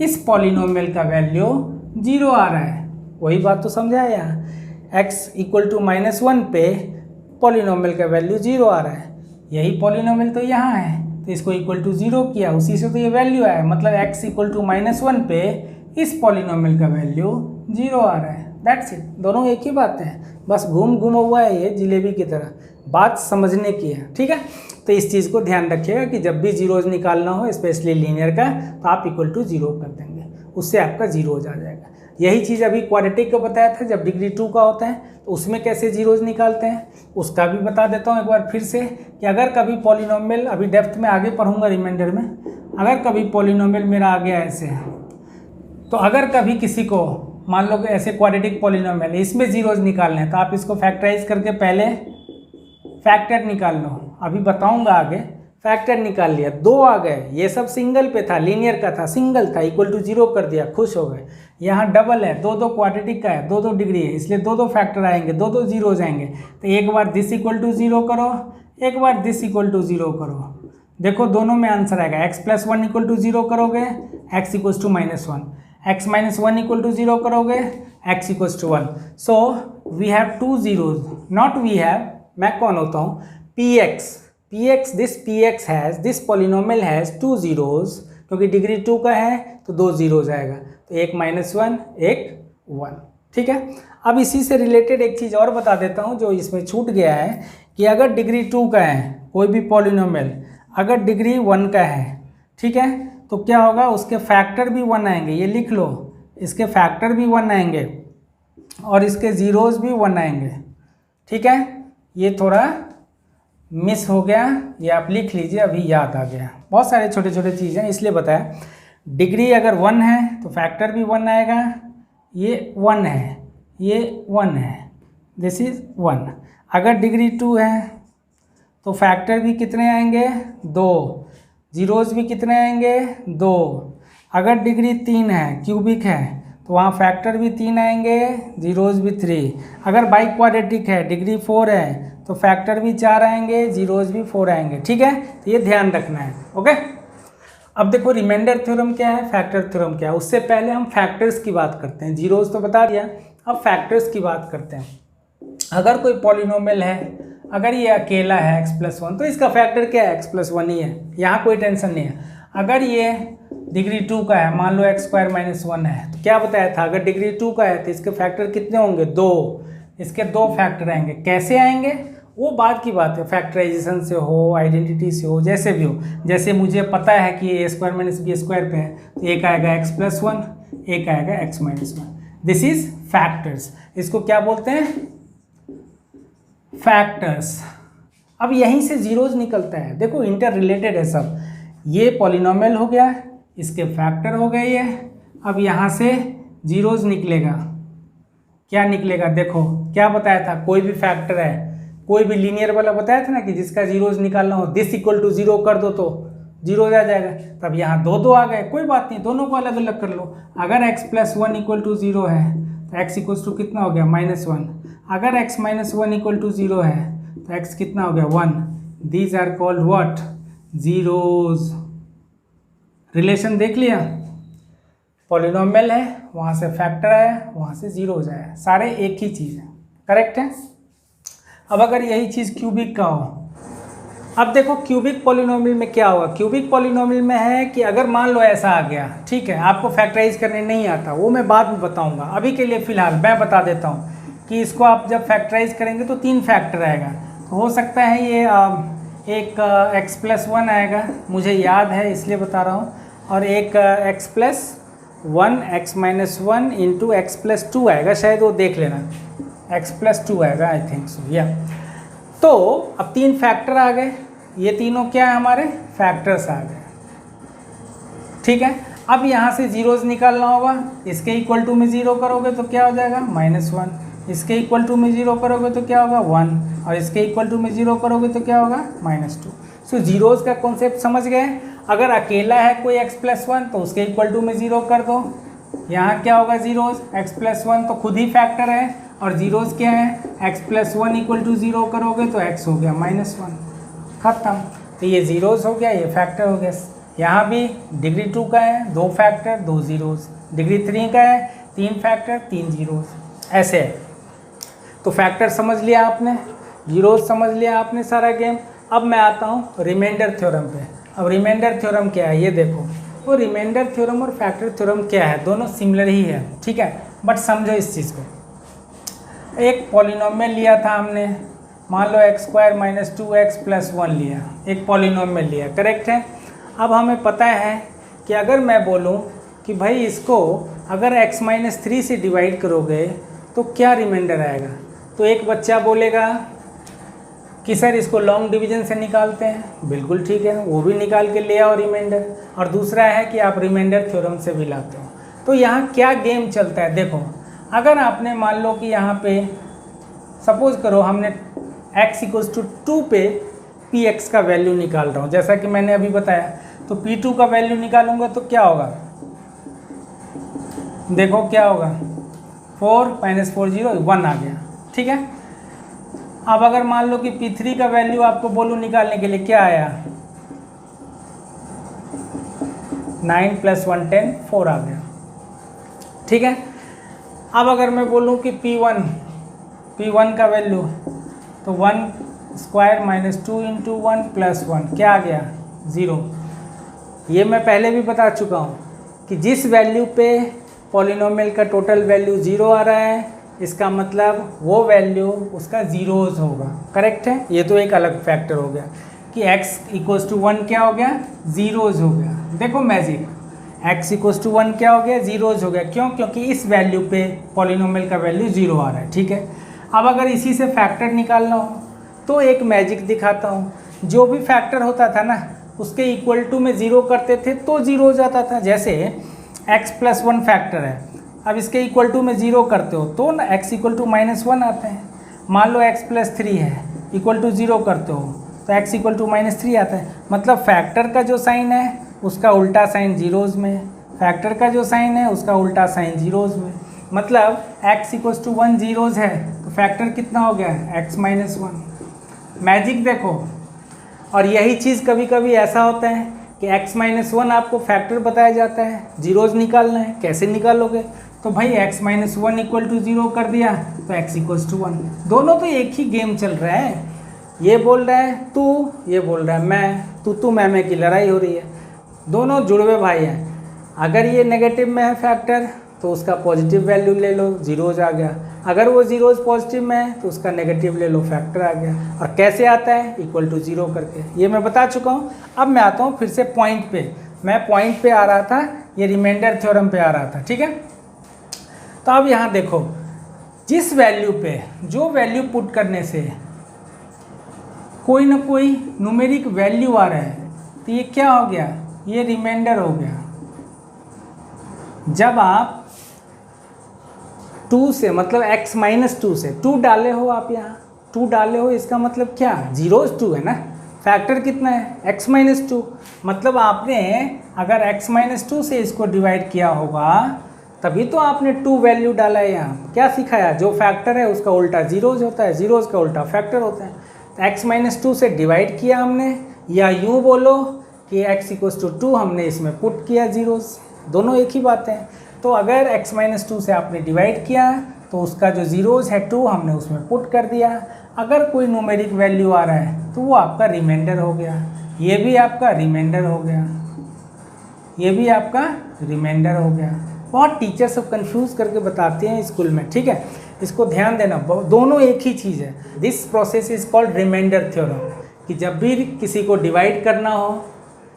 इस पॉलिनोमियल का वैल्यू 0 आ रहा है। वही बात तो समझाया, x इक्वल टू माइनस 1 पे पॉलिनोमियल का वैल्यू 0 आ रहा है। यही पॉलिनोमियल तो यहाँ है, तो इसको इक्वल टू 0 किया, उसी से तो ये वैल्यू आया। मतलब x इक्वल टू माइनस 1 पे इस पॉलिनोमियल का वैल्यू 0 आ रहा है। That's it. दोनों एक ही बात है, बस घूम हुआ है ये जिलेबी की तरह, बात समझने की है। ठीक है, तो इस चीज़ को ध्यान रखिएगा कि जब भी जीरोज़ निकालना हो, स्पेशली लीनियर का, तो आप इक्वल टू 0 कर देंगे, उससे आपका जीरोज़ आ जाएगा। यही चीज़ अभी क्वाड्रेटिक का बताया था, जब डिग्री 2 का होता है तो उसमें कैसे जीरोज निकालते हैं उसका भी बता देता हूँ एक बार फिर से, कि अगर कभी पॉलिनोमियल, अभी डेप्थ में आगे पढ़ूंगा रिमाइंडर में, अगर कभी पॉलिनोमियल मेरा आ गया ऐसे, तो अगर कभी किसी को मान लो कि ऐसे क्वाड्रेटिक पॉलिनोमियल इसमें जीरोज निकालने हैं तो आप इसको फैक्टराइज करके पहले फैक्टर निकाल लो, अभी बताऊंगा आगे। फैक्टर निकाल लिया, 2 आ गए, ये सब सिंगल पे था, लीनियर का था, सिंगल था, इक्वल टू 0 कर दिया, खुश हो गए। यहाँ डबल है, 2 क्वाड्रेटिक का है, 2 डिग्री है, इसलिए 2 फैक्टर आएंगे, 2 जीरो जाएंगे। तो एक बार दिस इक्वल टू 0 करो, एक बार दिस इक्वल टू 0 करो, देखो दोनों में आंसर आएगा। x + 1 इक्वल टू 0 करोगे, x equal to -1, x - 1 equal to 0 करोगे, x equal to 1। So we have 2 zeros, not we have, मैं कौन होता हूँ, px has, this polynomial has 2 zeros, क्योंकि डिग्री 2 का है तो 2 zeros आएगा, तो एक -1 एक 1, ठीक है। अब इसी से रिलेटेड एक चीज़ और बता देता हूँ जो इसमें छूट गया है, कि अगर डिग्री 2 का है कोई भी पॉलिनोमियल, अगर डिग्री 1 का है, ठीक है, तो क्या होगा, उसके फैक्टर भी 1 आएंगे, ये लिख लो, इसके फैक्टर भी 1 आएंगे और इसके जीरोज भी 1 आएंगे, ठीक है। ये थोड़ा मिस हो गया, ये आप लिख लीजिए, अभी याद आ गया। बहुत सारे छोटे छोटे चीज़ें इसलिए बताया, डिग्री अगर 1 है तो फैक्टर भी 1 आएगा, ये 1 है, ये 1 है, दिस इज़ 1। अगर डिग्री 2 है तो फैक्टर भी कितने आएंगे, 2, जीरोज भी कितने आएंगे, 2। अगर डिग्री 3 है, क्यूबिक है, तो वहाँ फैक्टर भी 3 आएंगे, जीरोज भी 3। अगर बाई क्वाड्रेटिक है, डिग्री 4 है, तो फैक्टर भी 4 आएंगे, जीरोज भी 4 आएंगे, ठीक है। तो ये ध्यान रखना है, ओके। अब देखो रिमाइंडर थ्योरम क्या है, फैक्टर थ्योरम क्या है। उससे पहले हम फैक्टर्स की बात करते हैं, जीरोज तो बता दिया, अब फैक्टर्स की बात करते हैं। अगर कोई पॉलिनोमियल है, अगर ये अकेला है x + 1, तो इसका फैक्टर क्या है, x + 1 ही है, यहाँ कोई टेंशन नहीं है। अगर ये डिग्री 2 का है, मान लो x² - 1 है, तो क्या बताया था, अगर डिग्री 2 का है तो इसके फैक्टर कितने होंगे, 2, इसके 2 फैक्टर आएंगे। कैसे आएंगे वो बात की बात है, फैक्टराइजेशन से हो, आइडेंटिटी से हो, जैसे भी हो। जैसे मुझे पता है कि ये a² - b² पे है, तो एक आएगा x + 1, एक आएगा x - 1, दिस इज फैक्टर्स। इसको क्या बोलते हैं, फैक्टर्स। अब यहीं से जीरोज निकलता है, देखो इंटर रिलेटेड है सब। ये पॉलिनोमियल हो गया, इसके फैक्टर हो गए ये, अब यहाँ से जीरोज निकलेगा। क्या निकलेगा, देखो क्या बताया था, कोई भी फैक्टर है, कोई भी लीनियर वाला बताया था ना, कि जिसका जीरोज निकालना हो, दिस इक्वल टू 0 कर दो तो जीरोज आ जाएगा। तब यहाँ 2 आ गए, कोई बात नहीं, दोनों को अलग अलग कर लो। अगर x + 1 इक्वल टू 0 है तो x इक्वल टू कितना हो गया, -1। अगर x - 1 इक्वल टू 0 है तो x कितना हो गया, 1। These are called what, zeros. Relation देख लिया, पॉलिनोमियल है, वहाँ से फैक्टर आया, वहाँ से जीरोज आया, सारे एक ही चीज़ है, करेक्ट है। अब अगर यही चीज़ क्यूबिक का हो, अब देखो क्यूबिक पॉलिनोमियल में क्या होगा, क्यूबिक पॉलिनोमियल में है कि अगर मान लो ऐसा आ गया, ठीक है, आपको फैक्टराइज करने नहीं आता, वो मैं बाद में बताऊंगा, अभी के लिए फ़िलहाल मैं बता देता हूँ कि इसको आप जब फैक्टराइज करेंगे तो 3 फैक्टर आएगा। तो हो सकता है ये एक x + 1 आएगा, मुझे याद है इसलिए बता रहा हूँ, और एक x + 1 x - 1 इंटू x + 2 आएगा, शायद वो देख लेना, x + 2 आएगा, आई थिंक सो, या। तो अब 3 फैक्टर आ गए, ये तीनों क्या है, हमारे फैक्टर्स आ गए, ठीक है। अब यहाँ से जीरोज निकालना होगा, इसके इक्वल टू में 0 करोगे तो क्या हो जाएगा, -1, इसके इक्वल टू में 0 करोगे तो क्या होगा, 1, और इसके इक्वल टू में 0 करोगे तो क्या होगा, -2। सो जीरोज का कॉन्सेप्ट समझ गए। अगर अकेला है कोई x + 1 तो उसके इक्वल टू में 0 कर दो, यहाँ क्या होगा, जीरोज, x + 1 तो खुद ही फैक्टर है, और जीरोज क्या है, x + 1 इक्वल टू 0 करोगे तो x हो गया -1, खत्म। तो ये जीरोज हो गया, ये फैक्टर हो गया। यहाँ भी डिग्री 2 का है, 2 फैक्टर 2 जीरोज, डिग्री 3 का है 3 फैक्टर 3 जीरोज, ऐसे है। तो फैक्टर समझ लिया आपने, जीरोज समझ लिया आपने, सारा गेम। अब मैं आता हूँ रिमाइंडर थ्योरम पे। अब रिमाइंडर थ्योरम क्या है, ये देखो, वो रिमाइंडर थ्योरम और फैक्टर थ्योरम क्या है, दोनों सिमिलर ही है, ठीक है, बट समझो इस चीज़ को। एक पॉलिनोमियल लिया था हमने, मान लो x² - 2x + 1 लिया, एक पॉलिनोमियल लिया, करेक्ट है। अब हमें पता है कि अगर मैं बोलूं कि भाई इसको अगर x-3 से डिवाइड करोगे तो क्या रिमाइंडर आएगा? तो एक बच्चा बोलेगा कि सर इसको लॉन्ग डिवीजन से निकालते हैं, बिल्कुल ठीक है, वो भी निकाल के ले आओ रिमाइंडर। और दूसरा है कि आप रिमाइंडर थ्योरम से भी लाते हो। तो यहाँ क्या गेम चलता है देखो, अगर आपने मान लो कि यहाँ पे सपोज करो हमने x = 2 पे px का वैल्यू निकाल रहा हूँ, जैसा कि मैंने अभी बताया। तो p2 का वैल्यू निकालूंगा तो क्या होगा, देखो क्या होगा, 4 - 4 0 1 आ गया, ठीक है। अब अगर मान लो कि p3 का वैल्यू आपको बोलूँ निकालने के लिए, क्या आया, 9 + 1 10 4 आ गया, ठीक है। अब अगर मैं बोलूँ कि p1 का वैल्यू, तो 1² - 2 × 1 + 1 क्या आ गया, 0। ये मैं पहले भी बता चुका हूँ कि जिस वैल्यू पे पॉलिनोमियल का टोटल वैल्यू 0 आ रहा है, इसका मतलब वो वैल्यू उसका ज़ीरोज़ होगा, करेक्ट है। ये तो एक अलग फैक्टर हो गया कि x = 1 क्या हो गया, ज़ीरोज़ हो गया। देखो मैजिक, x = 1 क्या हो गया, ज़ीरोज़ हो गया। क्यों? क्योंकि इस वैल्यू पे पॉलिनोमियल का वैल्यू 0 आ रहा है, ठीक है। अब अगर इसी से फैक्टर निकालना हो तो एक मैजिक दिखाता हूँ। जो भी फैक्टर होता था ना, उसके इक्वल टू में 0 करते थे तो 0 हो जाता था। जैसे x + 1 फैक्टर है, अब इसके इक्वल टू में 0 करते हो तो ना x = -1 आता है। मान लो x + 3 है, इक्वल टू 0 करते हो तो x = -3 आता है। मतलब फैक्टर का जो साइन है उसका उल्टा साइन जीरोज़ में, फैक्टर का जो साइन है उसका उल्टा साइन जीरोज़ में। मतलब x = 1 जीरोज़ है तो फैक्टर कितना हो गया, x-1। मैजिक देखो। और यही चीज़ कभी कभी ऐसा होता है कि x-1 आपको फैक्टर बताया जाता है, जीरोज़ निकालना है, कैसे निकालोगे? तो भाई x-1 = 0 कर दिया तो x = 1। दोनों तो एक ही गेम चल रहा है, ये बोल रहा है तू, ये बोल रहा है मैं, तू मैं की लड़ाई हो रही है। दोनों जुड़वे भाई हैं। अगर ये नेगेटिव में है फैक्टर तो उसका पॉजिटिव वैल्यू ले लो, जीरोज़ आ गया। अगर वो जीरोज़ पॉजिटिव में है तो उसका नेगेटिव ले लो, फैक्टर आ गया। और कैसे आता है, = 0 करके, ये मैं बता चुका हूँ। अब मैं आता हूँ फिर से पॉइंट पे। मैं पॉइंट पे आ रहा था, ये रिमाइंडर थ्योरम पे आ रहा था, ठीक है। तो अब यहाँ देखो, जिस वैल्यू पे जो वैल्यू पुट करने से कोई ना कोई न्यूमेरिक वैल्यू आ रहा है तो ये क्या हो गया, ये रिमाइंडर हो गया। जब आप 2 से मतलब x-2 से 2 डाले हो, आप यहाँ 2 डाले हो, इसका मतलब क्या, जीरोज़ 2 है ना। फैक्टर कितना है, x-2। मतलब आपने अगर x-2 से इसको डिवाइड किया होगा तभी तो आपने 2 वैल्यू डाला है। यहाँ क्या सिखाया, जो फैक्टर है उसका उल्टा जीरोज़ होता है, जीरोज़ का उल्टा फैक्टर होता है। तो x-2 से डिवाइड किया हमने, या यूँ बोलो कि x = 2 हमने इसमें पुट किया जीरोज़, दोनों एक ही बात है। तो अगर x-2 से आपने डिवाइड किया तो उसका जो जीरोज़ है 2 हमने उसमें पुट कर दिया। अगर कोई न्यूमेरिक वैल्यू आ रहा है तो वो आपका रिमाइंडर हो गया, ये भी आपका रिमाइंडर हो गया, ये भी आपका रिमाइंडर हो गया। बहुत टीचर सब कंफ्यूज करके बताते हैं स्कूल में, ठीक है, इसको ध्यान देना, दोनों एक ही चीज़ है। This process is called remainder theorem, कि जब भी किसी को डिवाइड करना हो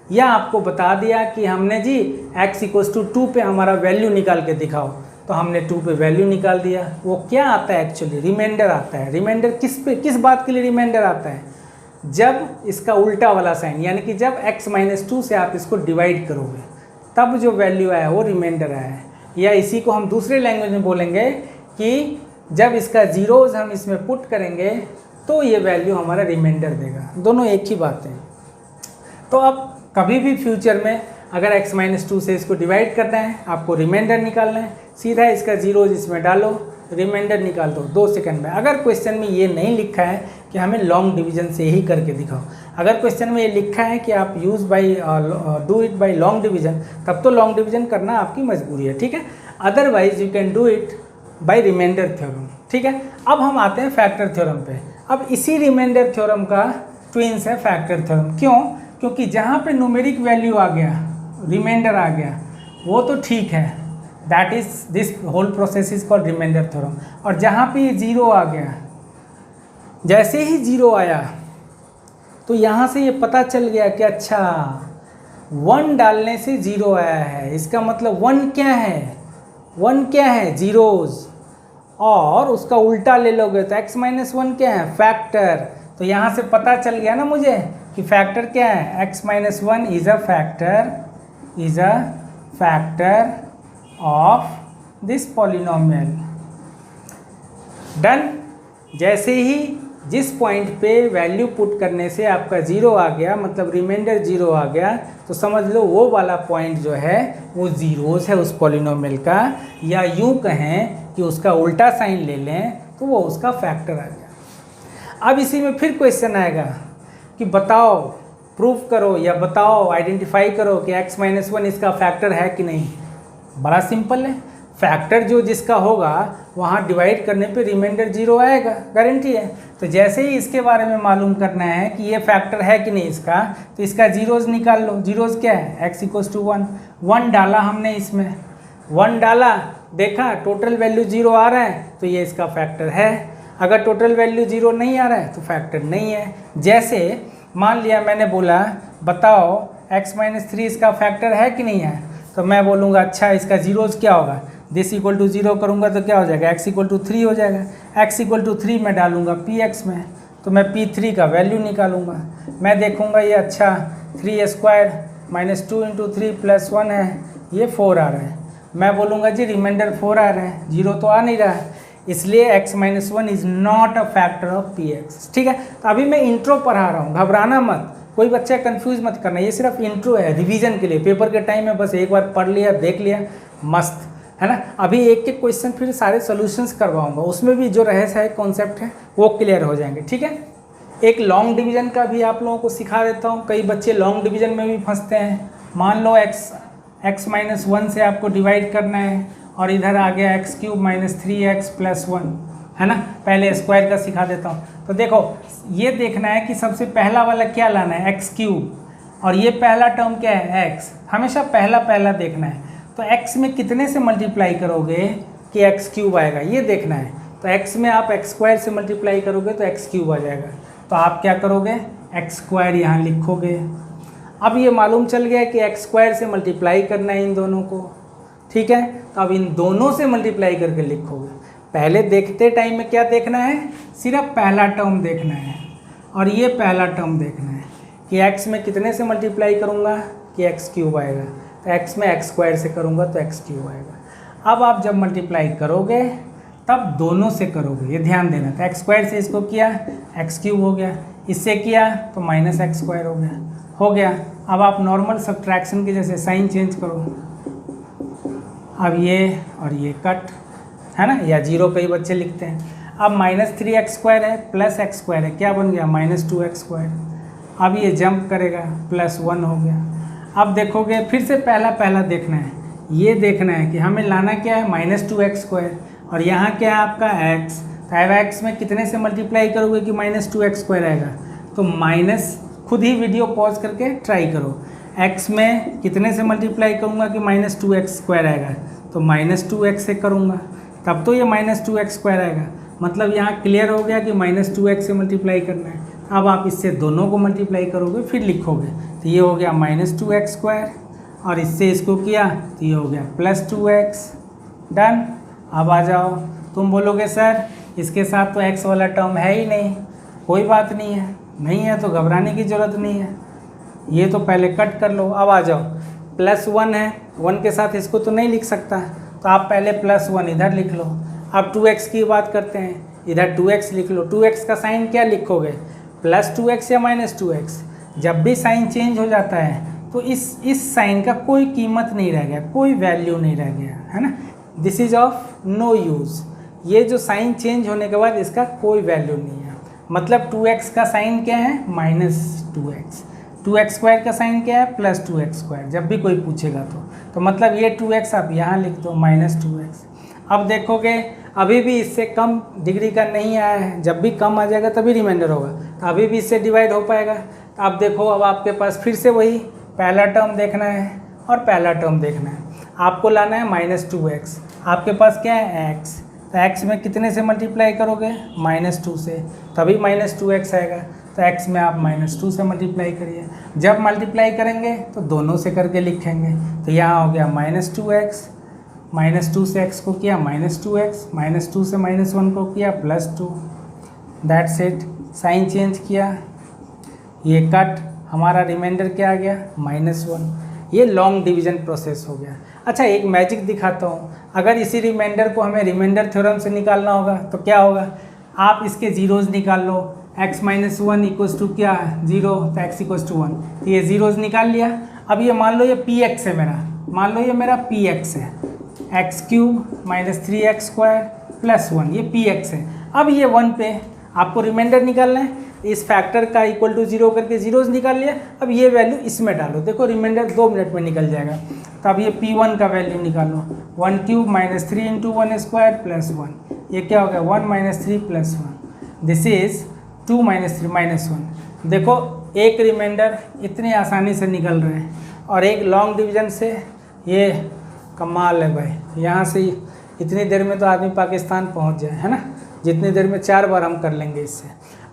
या आपको बता दिया कि हमने जी x = 2 पे हमारा वैल्यू निकाल के दिखाओ, तो हमने 2 पे वैल्यू निकाल दिया, वो क्या आता है एक्चुअली, रिमाइंडर आता है। रिमाइंडर किस बात के लिए रिमाइंडर आता है, जब इसका उल्टा वाला साइन, यानी कि जब x-2 से आप इसको डिवाइड करोगे तब जो वैल्यू आया वो रिमाइंडर आया है। या इसी को हम दूसरे लैंग्वेज में बोलेंगे कि जब इसका जीरोज़ हम इसमें पुट करेंगे तो ये वैल्यू हमारा रिमाइंडर देगा, दोनों एक ही बात है। तो अब कभी भी फ्यूचर में अगर x-2 से इसको डिवाइड करना है, आपको रिमाइंडर निकालना है, सीधा इसका जीरोज़ इसमें डालो, रिमाइंडर निकाल दो 2 सेकंड में। अगर क्वेश्चन में ये नहीं लिखा है कि हमें लॉन्ग डिवीजन से ही करके दिखाओ, अगर क्वेश्चन में ये लिखा है कि आप do it bye long division, तब तो लॉन्ग डिवीजन करना आपकी मजबूरी है, ठीक है। Otherwise you can do it by remainder theorem, ठीक है। अब हम आते हैं फैक्टर थ्योरम पे। अब इसी रिमाइंडर थ्योरम का ट्विंस है फैक्टर थ्योरम। क्यों? क्योंकि जहाँ पे न्यूमेरिक वैल्यू आ गया, रिमाइंडर आ गया, वो तो ठीक है, that is this whole process is called remainder theorem. और जहाँ पे ये 0 आ गया, जैसे ही 0 आया तो यहाँ से ये पता चल गया कि अच्छा 1 डालने से 0 आया है, इसका मतलब 1 क्या है, 1 क्या है, जीरोज, और उसका उल्टा ले लोगे तो x माइनस 1 क्या है, फैक्टर। तो यहाँ से पता चल गया ना मुझे कि फैक्टर क्या है, x minus 1 is a factor of this polynomial. Done. जैसे ही जिस पॉइंट पे वैल्यू पुट करने से आपका जीरो आ गया, मतलब रिमाइंडर जीरो आ गया, तो समझ लो वो वाला पॉइंट जो है वो जीरोस है उस पॉलिनोमियल का, या यूं कहें कि उसका उल्टा साइन ले लें तो वो उसका फैक्टर आ गया। अब इसी में फिर क्वेश्चन आएगा कि बताओ, प्रूफ करो या बताओ, आइडेंटिफाई करो कि x माइनस 1 इसका फैक्टर है कि नहीं। बड़ा सिंपल है, फैक्टर जो जिसका होगा वहाँ डिवाइड करने पे रिमाइंडर जीरो आएगा, गारंटी है। तो जैसे ही इसके बारे में मालूम करना है कि ये फैक्टर है कि नहीं इसका, तो इसका जीरोज निकाल लो। जीरोज क्या है, x इक्वल्स टू 1, 1 डाला हमने इसमें, 1 डाला, देखा टोटल वैल्यू जीरो आ रहा है तो ये इसका फैक्टर है। अगर टोटल वैल्यू जीरो नहीं आ रहा है तो फैक्टर नहीं है। जैसे मान लिया मैंने बोला बताओ x माइनस 3 इसका फैक्टर है कि नहीं है, तो मैं बोलूँगा अच्छा इसका जीरोज क्या होगा, दिस इक्वल टू 0 करूँगा तो क्या हो जाएगा, x इक्वल टू 3 हो जाएगा। x इक्वल टू 3 मैं डालूँगा px में, तो मैं p3 का वैल्यू निकालूँगा। मैं देखूँगा ये अच्छा 3 स्क्वायर माइनस 2 इंटू 3 प्लस 1 है, ये 4 आ रहा है। मैं बोलूँगा जी रिमाइंडर 4 आ रहा है, 0 तो आ नहीं रहा है, इसलिए x minus 1 is not a factor of px। ठीक है, तो अभी मैं इंट्रो पढ़ा रहा हूँ, घबराना मत, कोई बच्चा कंफ्यूज मत करना, ये सिर्फ इंट्रो है रिवीजन के लिए, पेपर के टाइम में बस एक बार पढ़ लिया, देख लिया, मस्त है ना। अभी एक एक क्वेश्चन फिर सारे सॉल्यूशंस करवाऊंगा, उसमें भी जो रहस्य है कॉन्सेप्ट है वो क्लियर हो जाएंगे। ठीक है, एक लॉन्ग डिवीजन का भी आप लोगों को सिखा देता हूँ, कई बच्चे लॉन्ग डिवीजन में भी फंसते हैं। मान लो x माइनस 1 से आपको डिवाइड करना है और इधर आ गया x cube minus 3x plus 1, है ना। पहले स्क्वायर का सिखा देता हूँ। तो देखो ये देखना है कि सबसे पहला वाला क्या लाना है, x क्यूब, और ये पहला टर्म क्या है x, हमेशा पहला देखना है। तो x में कितने से मल्टीप्लाई करोगे कि x क्यूब आएगा, ये देखना है। तो x में आप x स्क्वायर से मल्टीप्लाई करोगे तो x क्यूब आ जाएगा, तो आप क्या करोगे, x स्क्वायर यहाँ लिखोगे। अब ये मालूम चल गया कि x स्क्वायर से मल्टीप्लाई करना है इन दोनों को, ठीक है। तो अब इन दोनों से मल्टीप्लाई करके लिखोगे। पहले देखते टाइम में क्या देखना है, सिर्फ पहला टर्म देखना है, और ये पहला टर्म देखना है कि x में कितने से मल्टीप्लाई करूँगा कि x क्यूब आएगा, तो x में x स्क्वायर से करूँगा तो x क्यूब आएगा। अब आप जब मल्टीप्लाई करोगे तब दोनों से करोगे, ये ध्यान देना। तो x स्क्वायर से इसको किया x क्यूब हो गया, इससे किया तो माइनस x स्क्वायर हो गया। अब आप नॉर्मल सब्ट्रैक्शन के जैसे साइन चेंज करो, अब ये और ये कट, है ना, या जीरो पे ही बच्चे लिखते हैं। अब माइनस 3x स्क्वायर है प्लस x स्क्वायर है, क्या बन गया, माइनस 2x स्क्वायर। अब ये जंप करेगा, प्लस 1 हो गया। अब देखोगे फिर से पहला देखना है, ये देखना है कि हमें लाना क्या है, माइनस 2x स्क्वायर, और यहाँ क्या है आपका x। तो अब x में कितने से मल्टीप्लाई करोगे कि माइनस 2x स्क्वायर आएगा, तो माइनस, खुद ही वीडियो पॉज करके ट्राई करो, x में कितने से मल्टीप्लाई करूँगा कि माइनस 2x स्क्वायर आएगा, तो माइनस 2x से करूँगा, तब तो ये माइनस 2x स्क्वायर आएगा। मतलब यहाँ क्लियर हो गया कि माइनस 2x से मल्टीप्लाई करना है। अब आप इससे दोनों को मल्टीप्लाई करोगे फिर लिखोगे, तो ये हो गया माइनस 2x स्क्वायर, और इससे इसको किया तो ये हो गया प्लस 2x। डन। अब आ जाओ, तुम बोलोगे सर इसके साथ तो x वाला टर्म है ही नहीं। कोई बात नहीं है, नहीं है तो घबराने की ज़रूरत नहीं है, ये तो पहले कट कर लो। अब आ जाओ, प्लस 1 है, 1 के साथ इसको तो नहीं लिख सकता, तो आप पहले प्लस 1 इधर लिख लो। अब 2x की बात करते हैं, इधर 2x लिख लो। 2x का साइन क्या लिखोगे, प्लस 2x या माइनस 2x। जब भी साइन चेंज हो जाता है तो इस साइन का कोई कीमत नहीं रह गया, कोई वैल्यू नहीं रह गया, है ना। This is of no use. ये जो साइन चेंज होने के बाद इसका कोई वैल्यू नहीं है। मतलब 2x का साइन क्या है, माइनस 2x। 2x स्क्वायर का साइन क्या है, प्लस 2x स्क्वायर। जब भी कोई पूछेगा तो मतलब ये 2x आप यहाँ लिख दो, माइनस 2x। अब देखोगे अभी भी इससे कम डिग्री का नहीं आया है, जब भी कम आ जाएगा तभी रिमाइंडर होगा, तो अभी भी इससे डिवाइड हो पाएगा। तो अब देखो, अब आपके पास फिर से वही पहला टर्म देखना है और पहला टर्म देखना है। आपको लाना है माइनस 2x, आपके पास क्या है x, तो x में कितने से मल्टीप्लाई करोगे, माइनस 2 से, तभी माइनस 2x आएगा। तो x में आप माइनस 2 से मल्टीप्लाई करिए। जब मल्टीप्लाई करेंगे तो दोनों से करके लिखेंगे, तो यहाँ हो गया माइनस 2x -2 से x को किया -2x, -2 से -1 को किया +2, दैट्स इट। साइन चेंज किया, ये कट, हमारा रिमाइंडर क्या आ गया -1। ये लॉन्ग डिवीजन प्रोसेस हो गया। अच्छा, एक मैजिक दिखाता हूँ। अगर इसी रिमाइंडर को हमें रिमाइंडर थ्योरम से निकालना होगा तो क्या होगा, आप इसके जीरोज़ निकाल लो। x - 1 इक्वल्स टू क्या है 0, तो x इक्वल्स टू 1, तो ये जीरोज़ निकाल लिया। अब ये मान लो ये px है मेरा, मान लो ये मेरा px है, x³ - 3x² + 1, ये px है। अब ये 1 पे आपको रिमाइंडर निकालना है, इस फैक्टर का इक्वल टू 0 करके जीरोज़ निकाल लिया। अब ये वैल्यू इसमें डालो, देखो रिमाइंडर 2 मिनट में निकल जाएगा। तो अब ये p1 का वैल्यू निकालो, 1³ - 3 × 1² + 1, ये क्या हो गया 1 - 3 + 1, दिस इज़ 2 - 3 - 1। देखो एक रिमाइंडर इतनी आसानी से निकल रहे हैं और एक लॉन्ग डिवीज़न से, ये कमाल है भाई। यहाँ से इतनी देर में तो आदमी पाकिस्तान पहुँच जाए, है ना, जितनी देर में 4 बार हम कर लेंगे इससे।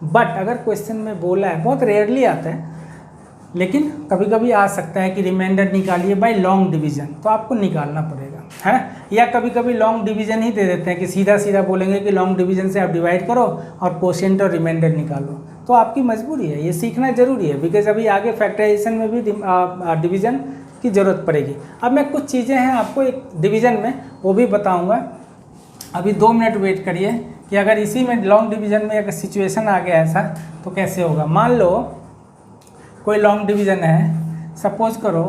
बट अगर क्वेश्चन में बोला है, बहुत रेयरली आता है लेकिन कभी कभी आ सकता है कि रिमाइंडर निकालिए बाय लॉन्ग डिवीज़न, तो आपको निकालना पड़ेगा, है। या कभी कभी लॉन्ग डिवीज़न ही दे देते हैं कि सीधा सीधा बोलेंगे कि लॉन्ग डिवीज़न से आप डिवाइड करो और कोशेंट और रिमाइंडर निकालो, तो आपकी मजबूरी है, ये सीखना जरूरी है, बिकॉज अभी आगे फैक्टराइजेशन में भी डिवीज़न की ज़रूरत पड़ेगी। अब मैं कुछ चीज़ें हैं आपको एक डिवीज़न में वो भी बताऊँगा। अभी 2 मिनट वेट करिए कि अगर इसी में लॉन्ग डिवीज़न में अगर सिचुएशन आ गया ऐसा तो कैसे होगा। मान लो कोई लॉन्ग डिवीज़न है, सपोज करो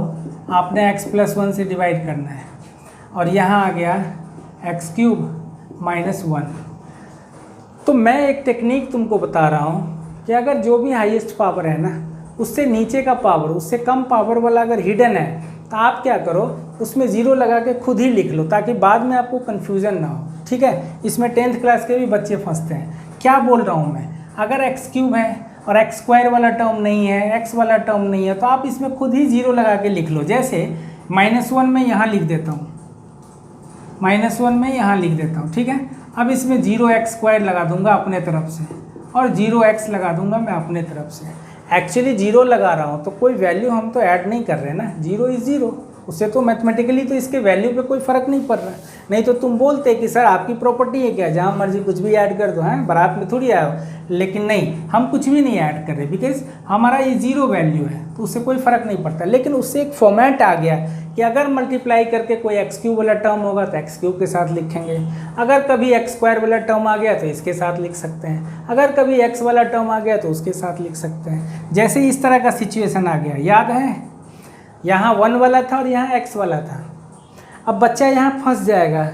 आपने x + 1 से डिवाइड करना है और यहाँ आ गया x³ - 1। तो मैं एक टेक्निक तुमको बता रहा हूँ कि अगर जो भी हाईएस्ट पावर है ना, उससे नीचे का पावर, उससे कम पावर वाला अगर हिडन है, तो आप क्या करो उसमें 0 लगा के खुद ही लिख लो, ताकि बाद में आपको कन्फ्यूज़न ना हो, ठीक है। इसमें 10th क्लास के भी बच्चे फंसते हैं। क्या बोल रहा हूँ मैं, अगर x³ है और x² वाला टर्म नहीं है, x वाला टर्म नहीं है, तो आप इसमें खुद ही 0 लगा के लिख लो। जैसे -1 में यहाँ लिख देता हूँ, -1 में यहाँ लिख देता हूँ, ठीक है। अब इसमें 0x² लगा दूंगा अपने तरफ से और 0x लगा दूंगा मैं अपने तरफ से। एक्चुअली 0 लगा रहा हूँ तो कोई वैल्यू हम तो ऐड नहीं कर रहे ना, 0 इज़ 0, उससे तो मैथमेटिकली तो इसके वैल्यू पे कोई फ़र्क नहीं पड़ रहा। नहीं तो तुम बोलते कि सर आपकी प्रॉपर्टी है क्या, जहाँ मर्जी कुछ भी ऐड कर दो, हैं बारात में थोड़ी आए हो। लेकिन नहीं, हम कुछ भी नहीं ऐड कर रहे, बिकॉज हमारा ये 0 वैल्यू है, तो उससे कोई फ़र्क नहीं पड़ता। लेकिन उससे एक फॉर्मेट आ गया कि अगर मल्टीप्लाई करके कोई x³ वाला टर्म होगा तो x³ के साथ लिखेंगे, अगर कभी x² वाला टर्म आ गया तो इसके साथ लिख सकते हैं, अगर कभी x वाला टर्म आ गया तो उसके साथ लिख सकते हैं। जैसे इस तरह का सिचुएशन आ गया, याद है, यहाँ 1 वाला था और यहाँ x वाला था। अब बच्चा यहाँ फंस जाएगा,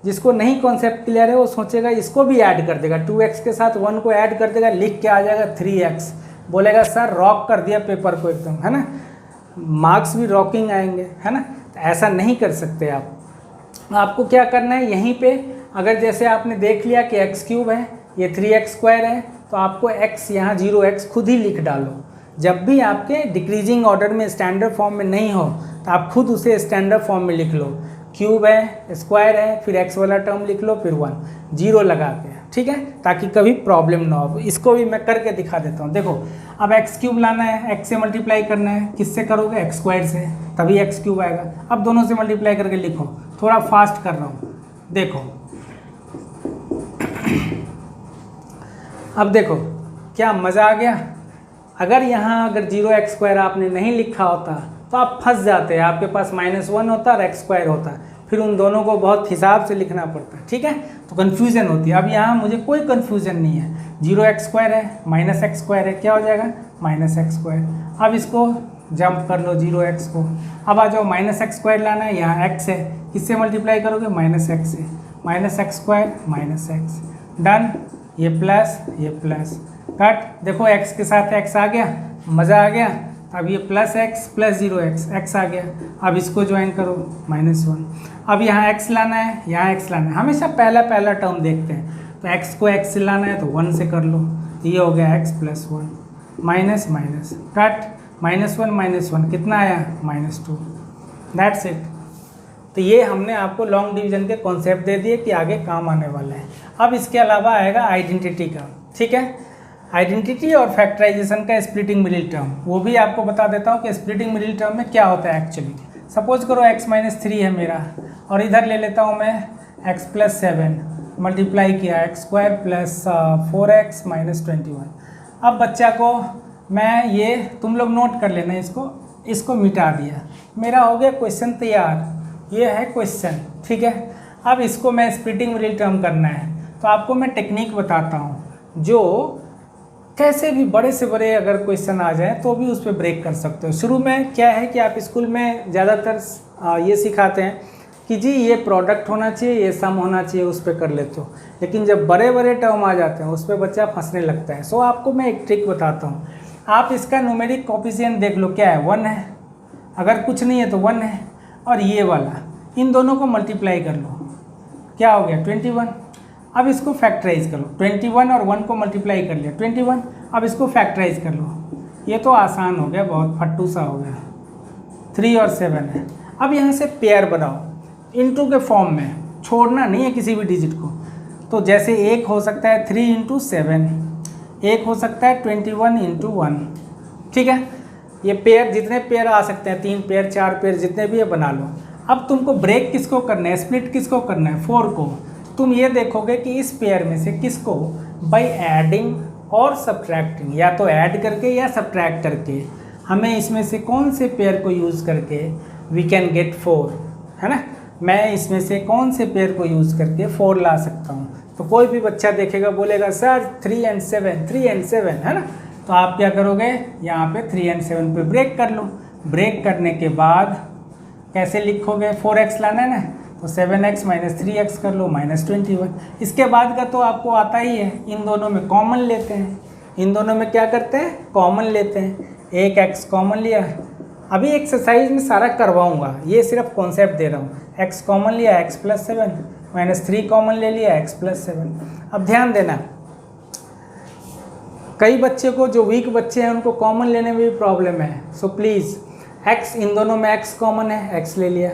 जिसको नहीं कॉन्सेप्ट क्लियर है वो सोचेगा इसको भी ऐड कर देगा, 2x के साथ 1 को ऐड कर देगा, लिख के आ जाएगा 3x, बोलेगा सर रॉक कर दिया पेपर को एकदम, है ना, मार्क्स भी रॉकिंग आएंगे, है ना। तो ऐसा नहीं कर सकते आप। आपको क्या करना है, यहीं पे अगर जैसे आपने देख लिया कि x³ है, ये 3x² है, तो आपको x यहाँ 0x खुद ही लिख डालो। जब भी आपके डिक्रीजिंग ऑर्डर में स्टैंडर्ड फॉर्म में नहीं हो तो आप खुद उसे स्टैंडर्ड फॉर्म में लिख लो, क्यूब है, स्क्वायर है, फिर x वाला टर्म लिख लो, फिर 1, 0 लगा के, ठीक है, ताकि कभी प्रॉब्लम ना हो। इसको भी मैं करके दिखा देता हूँ। देखो अब x³ लाना है, x से मल्टीप्लाई करना है, किससे करोगे, x² से, तभी x³ आएगा। अब दोनों से मल्टीप्लाई करके लिखो, थोड़ा फास्ट कर रहा हूँ, देखो। अब देखो क्या मज़ा आ गया। अगर यहाँ अगर 0x² आपने नहीं लिखा होता तो आप फंस जाते हैं, आपके पास -1 होता और x² होता, फिर उन दोनों को बहुत हिसाब से लिखना पड़ता है, ठीक है, तो कन्फ्यूज़न होती है। अब यहाँ मुझे कोई कन्फ्यूज़न नहीं है, 0x² है -x² है, क्या हो जाएगा -x²। अब इसको जंप कर लो 0x को। अब आ जाओ -x² लाना है, यहाँ x है, किससे मल्टीप्लाई करोगे, -x से, -x² -x, डन। ये प्लस कट, देखो x के साथ x आ गया, मज़ा आ गया। अब ये +x + 0x, x आ गया। अब इसको ज्वाइन करो -1। अब यहाँ x लाना है, यहाँ x लाना है, हमेशा पहला टर्म देखते हैं, तो x को x से लाना है तो 1 से कर लो, तो ये हो गया x + 1 माइनस कट, -1 कितना आया, -2, दैट्स इट। तो ये हमने आपको लॉन्ग डिवीज़न के कॉन्सेप्ट दे दिए कि आगे काम आने वाले हैं। अब इसके अलावा आएगा आइडेंटिटी का, ठीक है, आइडेंटिटी और फैक्टराइजेशन का स्प्लिटिंग मिडिल टर्म, वो भी आपको बता देता हूँ कि स्प्लिटिंग मिडिल टर्म में क्या होता है एक्चुअली। सपोज करो x माइनस 3 है मेरा, और इधर ले लेता हूँ मैं x प्लस 7 मल्टीप्लाई किया x square plus 4x minus 21। अब बच्चा को मैं ये, तुम लोग नोट कर लेना, इसको मिटा दिया, मेरा हो गया क्वेश्चन तैयार। ये है क्वेश्चन, ठीक है। अब इसको मैं स्प्लिटिंग मिडिल टर्म करना है, तो आपको मैं टेक्निक बताता हूँ जो कैसे भी बड़े से बड़े अगर क्वेश्चन आ जाए तो भी उस पर ब्रेक कर सकते हो। शुरू में क्या है कि आप स्कूल में ज़्यादातर ये सिखाते हैं कि जी ये प्रोडक्ट होना चाहिए, ये सम होना चाहिए, उस पर कर लेते हो। लेकिन जब बड़े बड़े टर्म आ जाते हैं उस पर बच्चा फंसने लगता है। सो आपको मैं एक ट्रिक बताता हूँ। आप इसका न्यूमेरिक कोफिशिएंट देख लो, क्या है, 1 है, अगर कुछ नहीं है तो 1 है, और ये वाला, इन दोनों को मल्टीप्लाई कर लो, क्या हो गया 21। अब इसको फैक्टराइज कर लो, 21 और 1 को मल्टीप्लाई कर लिया 21। अब इसको फैक्टराइज कर लो, ये तो आसान हो गया, बहुत फट्टू सा हो गया, 3 और 7 है। अब यहाँ से पेयर बनाओ इनटू के फॉर्म में, छोड़ना नहीं है किसी भी डिजिट को। तो जैसे एक हो सकता है 3 इंटू 7, एक हो सकता है 21 इंटू 1, ठीक है। ये पेयर, जितने पेयर आ सकते हैं, 3 पेयर 4 पेयर जितने भी है बना लो। अब तुमको ब्रेक किसको करना है, स्प्लिट किसको करना है, 4 को। तुम ये देखोगे कि इस पेयर में से किसको बाय एडिंग और सब्ट्रैक्टिंग, या तो ऐड करके या सब्ट्रैक्ट करके, हमें इसमें से कौन से पेयर को यूज़ करके वी कैन गेट 4, है ना। मैं इसमें से कौन से पेयर को यूज़ करके 4 ला सकता हूँ। तो कोई भी बच्चा देखेगा बोलेगा सर 3 and 7, 3 and 7, है ना। तो आप क्या करोगे, यहाँ पे 3 and 7 पे ब्रेक कर लो। ब्रेक करने के बाद कैसे लिखोगे, 4x लाना है ना, तो 7x माइनस 3x कर लो माइनस 21। इसके बाद का तो आपको आता ही है, इन दोनों में कॉमन लेते हैं। इन दोनों में क्या करते हैं, कॉमन लेते हैं। एक x कॉमन लिया, अभी एक्सरसाइज में सारा करवाऊंगा, ये सिर्फ कॉन्सेप्ट दे रहा हूँ। x कॉमन लिया, x प्लस 7 माइनस 3 कॉमन ले लिया, x प्लस 7। अब ध्यान देना, कई बच्चे को, जो वीक बच्चे हैं, उनको कॉमन लेने में भी प्रॉब्लम है। सो प्लीज़ x, इन दोनों में x कॉमन है, x ले लिया।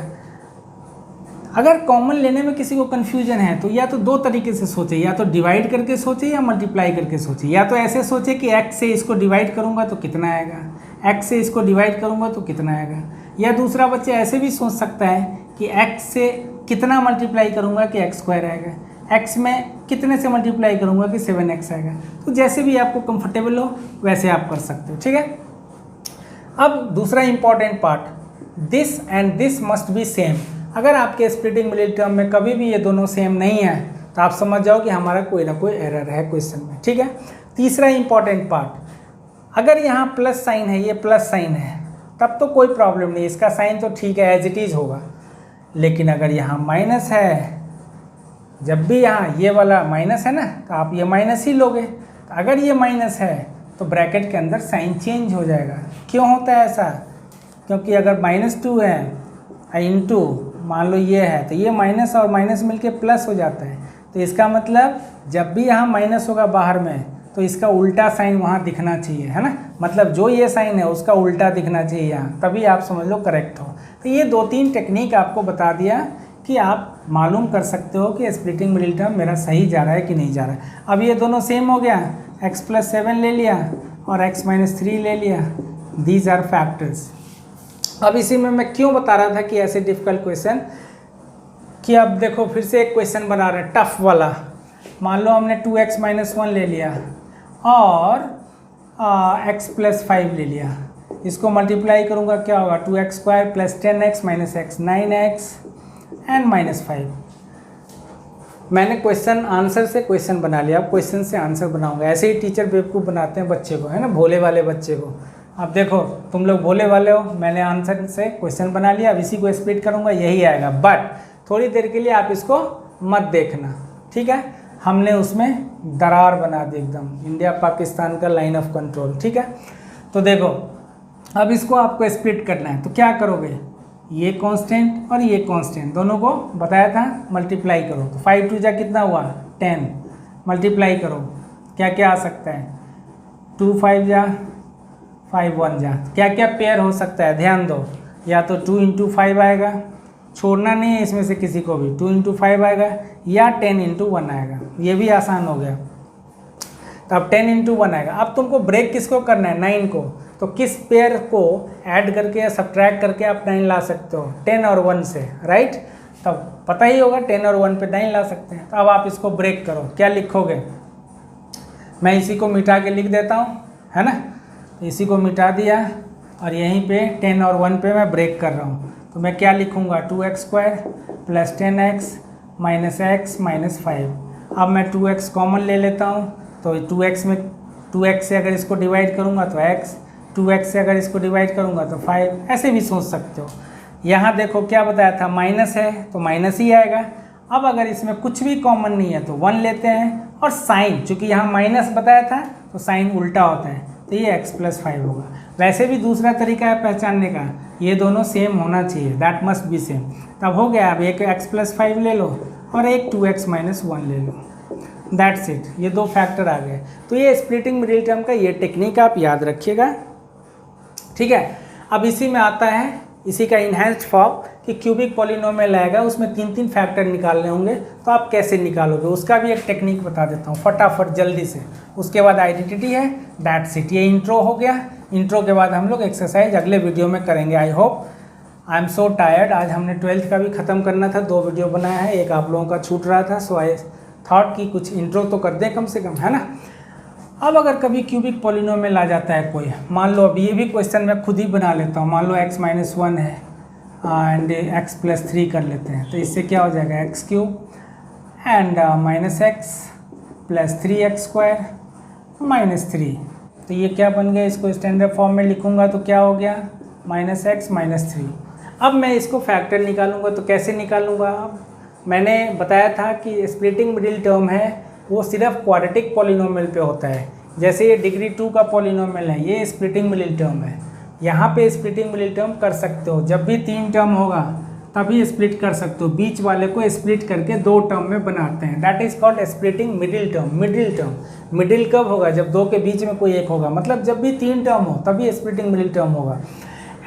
अगर कॉमन लेने में किसी को कन्फ्यूजन है तो या तो 2 तरीके से सोचे, या तो डिवाइड करके सोचे या मल्टीप्लाई करके सोचे। या तो ऐसे सोचे कि x से इसको डिवाइड करूँगा तो कितना आएगा, x से इसको डिवाइड करूँगा तो कितना आएगा। या दूसरा बच्चा ऐसे भी सोच सकता है कि x से कितना मल्टीप्लाई करूँगा कि x स्क्वायर आएगा, x में कितने से मल्टीप्लाई करूँगा कि 7x आएगा। तो जैसे भी आपको कंफर्टेबल हो वैसे आप कर सकते हो, ठीक है। अब दूसरा important part, this and this must be same. अगर आपके स्प्लिटिंग मिडिल टर्म में कभी भी ये दोनों सेम नहीं है तो आप समझ जाओ कि हमारा कोई ना कोई एरर है क्वेश्चन में, ठीक है। तीसरा इंपॉर्टेंट पार्ट, अगर यहाँ प्लस साइन है, ये प्लस साइन है, तब तो कोई प्रॉब्लम नहीं, इसका साइन तो ठीक है, एज इट इज़ होगा। लेकिन अगर यहाँ माइनस है, जब भी यहाँ ये वाला माइनस है ना, तो आप ये माइनस ही लोगे। तो अगर ये माइनस है तो ब्रैकेट के अंदर साइन चेंज हो जाएगा। क्यों होता है ऐसा, क्योंकि अगर -2 है इंटू मान लो ये है, तो ये माइनस और माइनस मिलके प्लस हो जाता है। तो इसका मतलब जब भी यहाँ माइनस होगा बाहर में, तो इसका उल्टा साइन वहाँ दिखना चाहिए, है ना। मतलब जो ये साइन है उसका उल्टा दिखना चाहिए यहाँ, तभी आप समझ लो करेक्ट हो। तो ये 2-3 टेक्निक आपको बता दिया कि आप मालूम कर सकते हो कि स्प्लिटिंग मिडिल टर्म मेरा सही जा रहा है कि नहीं जा रहा है। अब ये दोनों सेम हो गया, x प्लस 7 ले लिया और x माइनस 3 ले लिया, दीज आर फैक्टर्स। अब इसी में मैं क्यों बता रहा था कि ऐसे डिफ़िकल्ट क्वेश्चन, कि अब देखो फिर से एक क्वेश्चन बना रहे हैं टफ वाला। मान लो हमने 2x माइनस 1 ले लिया और x प्लस 5 ले लिया, इसको मल्टीप्लाई करूँगा क्या होगा, 2x square plus 10x minus x 9x and minus 5। मैंने क्वेश्चन आंसर से क्वेश्चन बना लिया, अब क्वेश्चन से आंसर बनाऊंगा। ऐसे ही टीचर बेवकूफ़ बनाते हैं बच्चे को, है ना, भोले वाले बच्चे को। अब देखो तुम लोग भोले वाले हो, मैंने आंसर से क्वेश्चन बना लिया, अब इसी को स्प्लिट करूंगा, यही आएगा। बट थोड़ी देर के लिए आप इसको मत देखना, ठीक है। हमने उसमें दरार बना दी एकदम, इंडिया पाकिस्तान का लाइन ऑफ कंट्रोल, ठीक है। तो देखो अब इसको आपको स्प्लिट करना है, तो क्या करोगे, ये कांस्टेंट और ये कांस्टेंट दोनों को बताया था मल्टीप्लाई करो। तो 5 2 जा कितना हुआ 10, मल्टीप्लाई करो, क्या क्या आ सकता है, 2 5 जा 5 1 जा। क्या क्या पेयर हो सकता है ध्यान दो, या तो 2 इंटू 5 आएगा, छोड़ना नहीं है इसमें से किसी को भी, 2 इंटू 5 आएगा, या 10 इंटू 1 आएगा, ये भी आसान हो गया। तो अब 10 इंटू 1 आएगा। अब तुमको ब्रेक किसको करना है, 9 को। तो किस पेयर को ऐड करके या सब्ट्रैक्ट करके आप 9 ला सकते हो? 10 और 1 से, राइट? तब पता ही होगा 10 और 1 पे 9 ला सकते हैं। तो अब आप इसको ब्रेक करो, क्या लिखोगे? मैं इसी को मिटा के लिख देता हूँ, है ना? तो इसी को मिटा दिया और यहीं पे 10 और 1 पे मैं ब्रेक कर रहा हूँ। तो मैं क्या लिखूँगा? 2x² + 10x - x - 5। अब मैं 2x कॉमन ले लेता हूँ, तो 2x में 2x से अगर इसको डिवाइड करूँगा तो x, 2x से अगर इसको डिवाइड करूँगा तो 5। ऐसे भी सोच सकते हो। यहाँ देखो क्या बताया था, माइनस है तो माइनस ही आएगा। अब अगर इसमें कुछ भी कॉमन नहीं है तो 1 लेते हैं, और साइन चूँकि यहाँ माइनस बताया था तो साइन उल्टा होता है, तो ये x + 5 होगा। वैसे भी दूसरा तरीका है पहचानने का, ये दोनों सेम होना चाहिए, दैट मस्ट बी सेम। तब हो गया, अब एक x + 5 ले लो और एक 2x - 1 ले लो, दैट्स इट। ये दो फैक्टर आ गए। तो ये स्प्लिटिंग मिडिल टर्म का ये टेक्निक आप याद रखिएगा, ठीक है। अब इसी में आता है इसी का इन्हेंस्ड फॉर्म कि क्यूबिक पॉलिनोमियल आएगा, उसमें 3 फैक्टर निकालने होंगे, तो आप कैसे निकालोगे उसका भी एक टेक्निक बता देता हूँ फटाफट जल्दी से। उसके बाद आइडेंटिटी है, दैट्स इट। ये इंट्रो हो गया। इंट्रो के बाद हम लोग एक्सरसाइज अगले वीडियो में करेंगे। I hope, I am so tired. आज हमने 12th का भी ख़त्म करना था, 2 वीडियो बनाया है, एक आप लोगों का छूट रहा था, सो आई थॉट कि कुछ इंट्रो तो कर दें कम से कम, है ना। अब अगर कभी क्यूबिक पॉलिनोमियल आ जाता है कोई, मान लो अभी ये भी क्वेश्चन मैं खुद ही बना लेता हूँ, मान लो x - 1 है एंड x + 3 कर लेते हैं, तो इससे क्या हो जाएगा x³ एंड -x + 3x² - 3। तो ये क्या बन गया, इसको स्टैंडर्ड फॉर्म में लिखूंगा तो क्या हो गया, -x - 3। अब मैं इसको फैक्टर निकालूंगा तो कैसे निकालूंगा? अब मैंने बताया था कि स्प्लिटिंग मिडिल टर्म है वो सिर्फ क्वाड्रेटिक पॉलिनोमियल पे होता है। जैसे ये डिग्री 2 का पॉलिनोमियल है, ये स्प्लिटिंग मिडिल टर्म है। यहाँ पे स्प्लिटिंग मिडिल टर्म कर सकते हो, जब भी 3 टर्म होगा तभी स्प्लिट कर सकते हो। बीच वाले को स्प्लिट करके 2 टर्म में बनाते हैं, that is called splitting middle term. Middle term, middle कब होगा? जब 2 के बीच में कोई एक होगा, मतलब जब भी 3 टर्म हो तभी स्प्लिटिंग मिडिल टर्म होगा।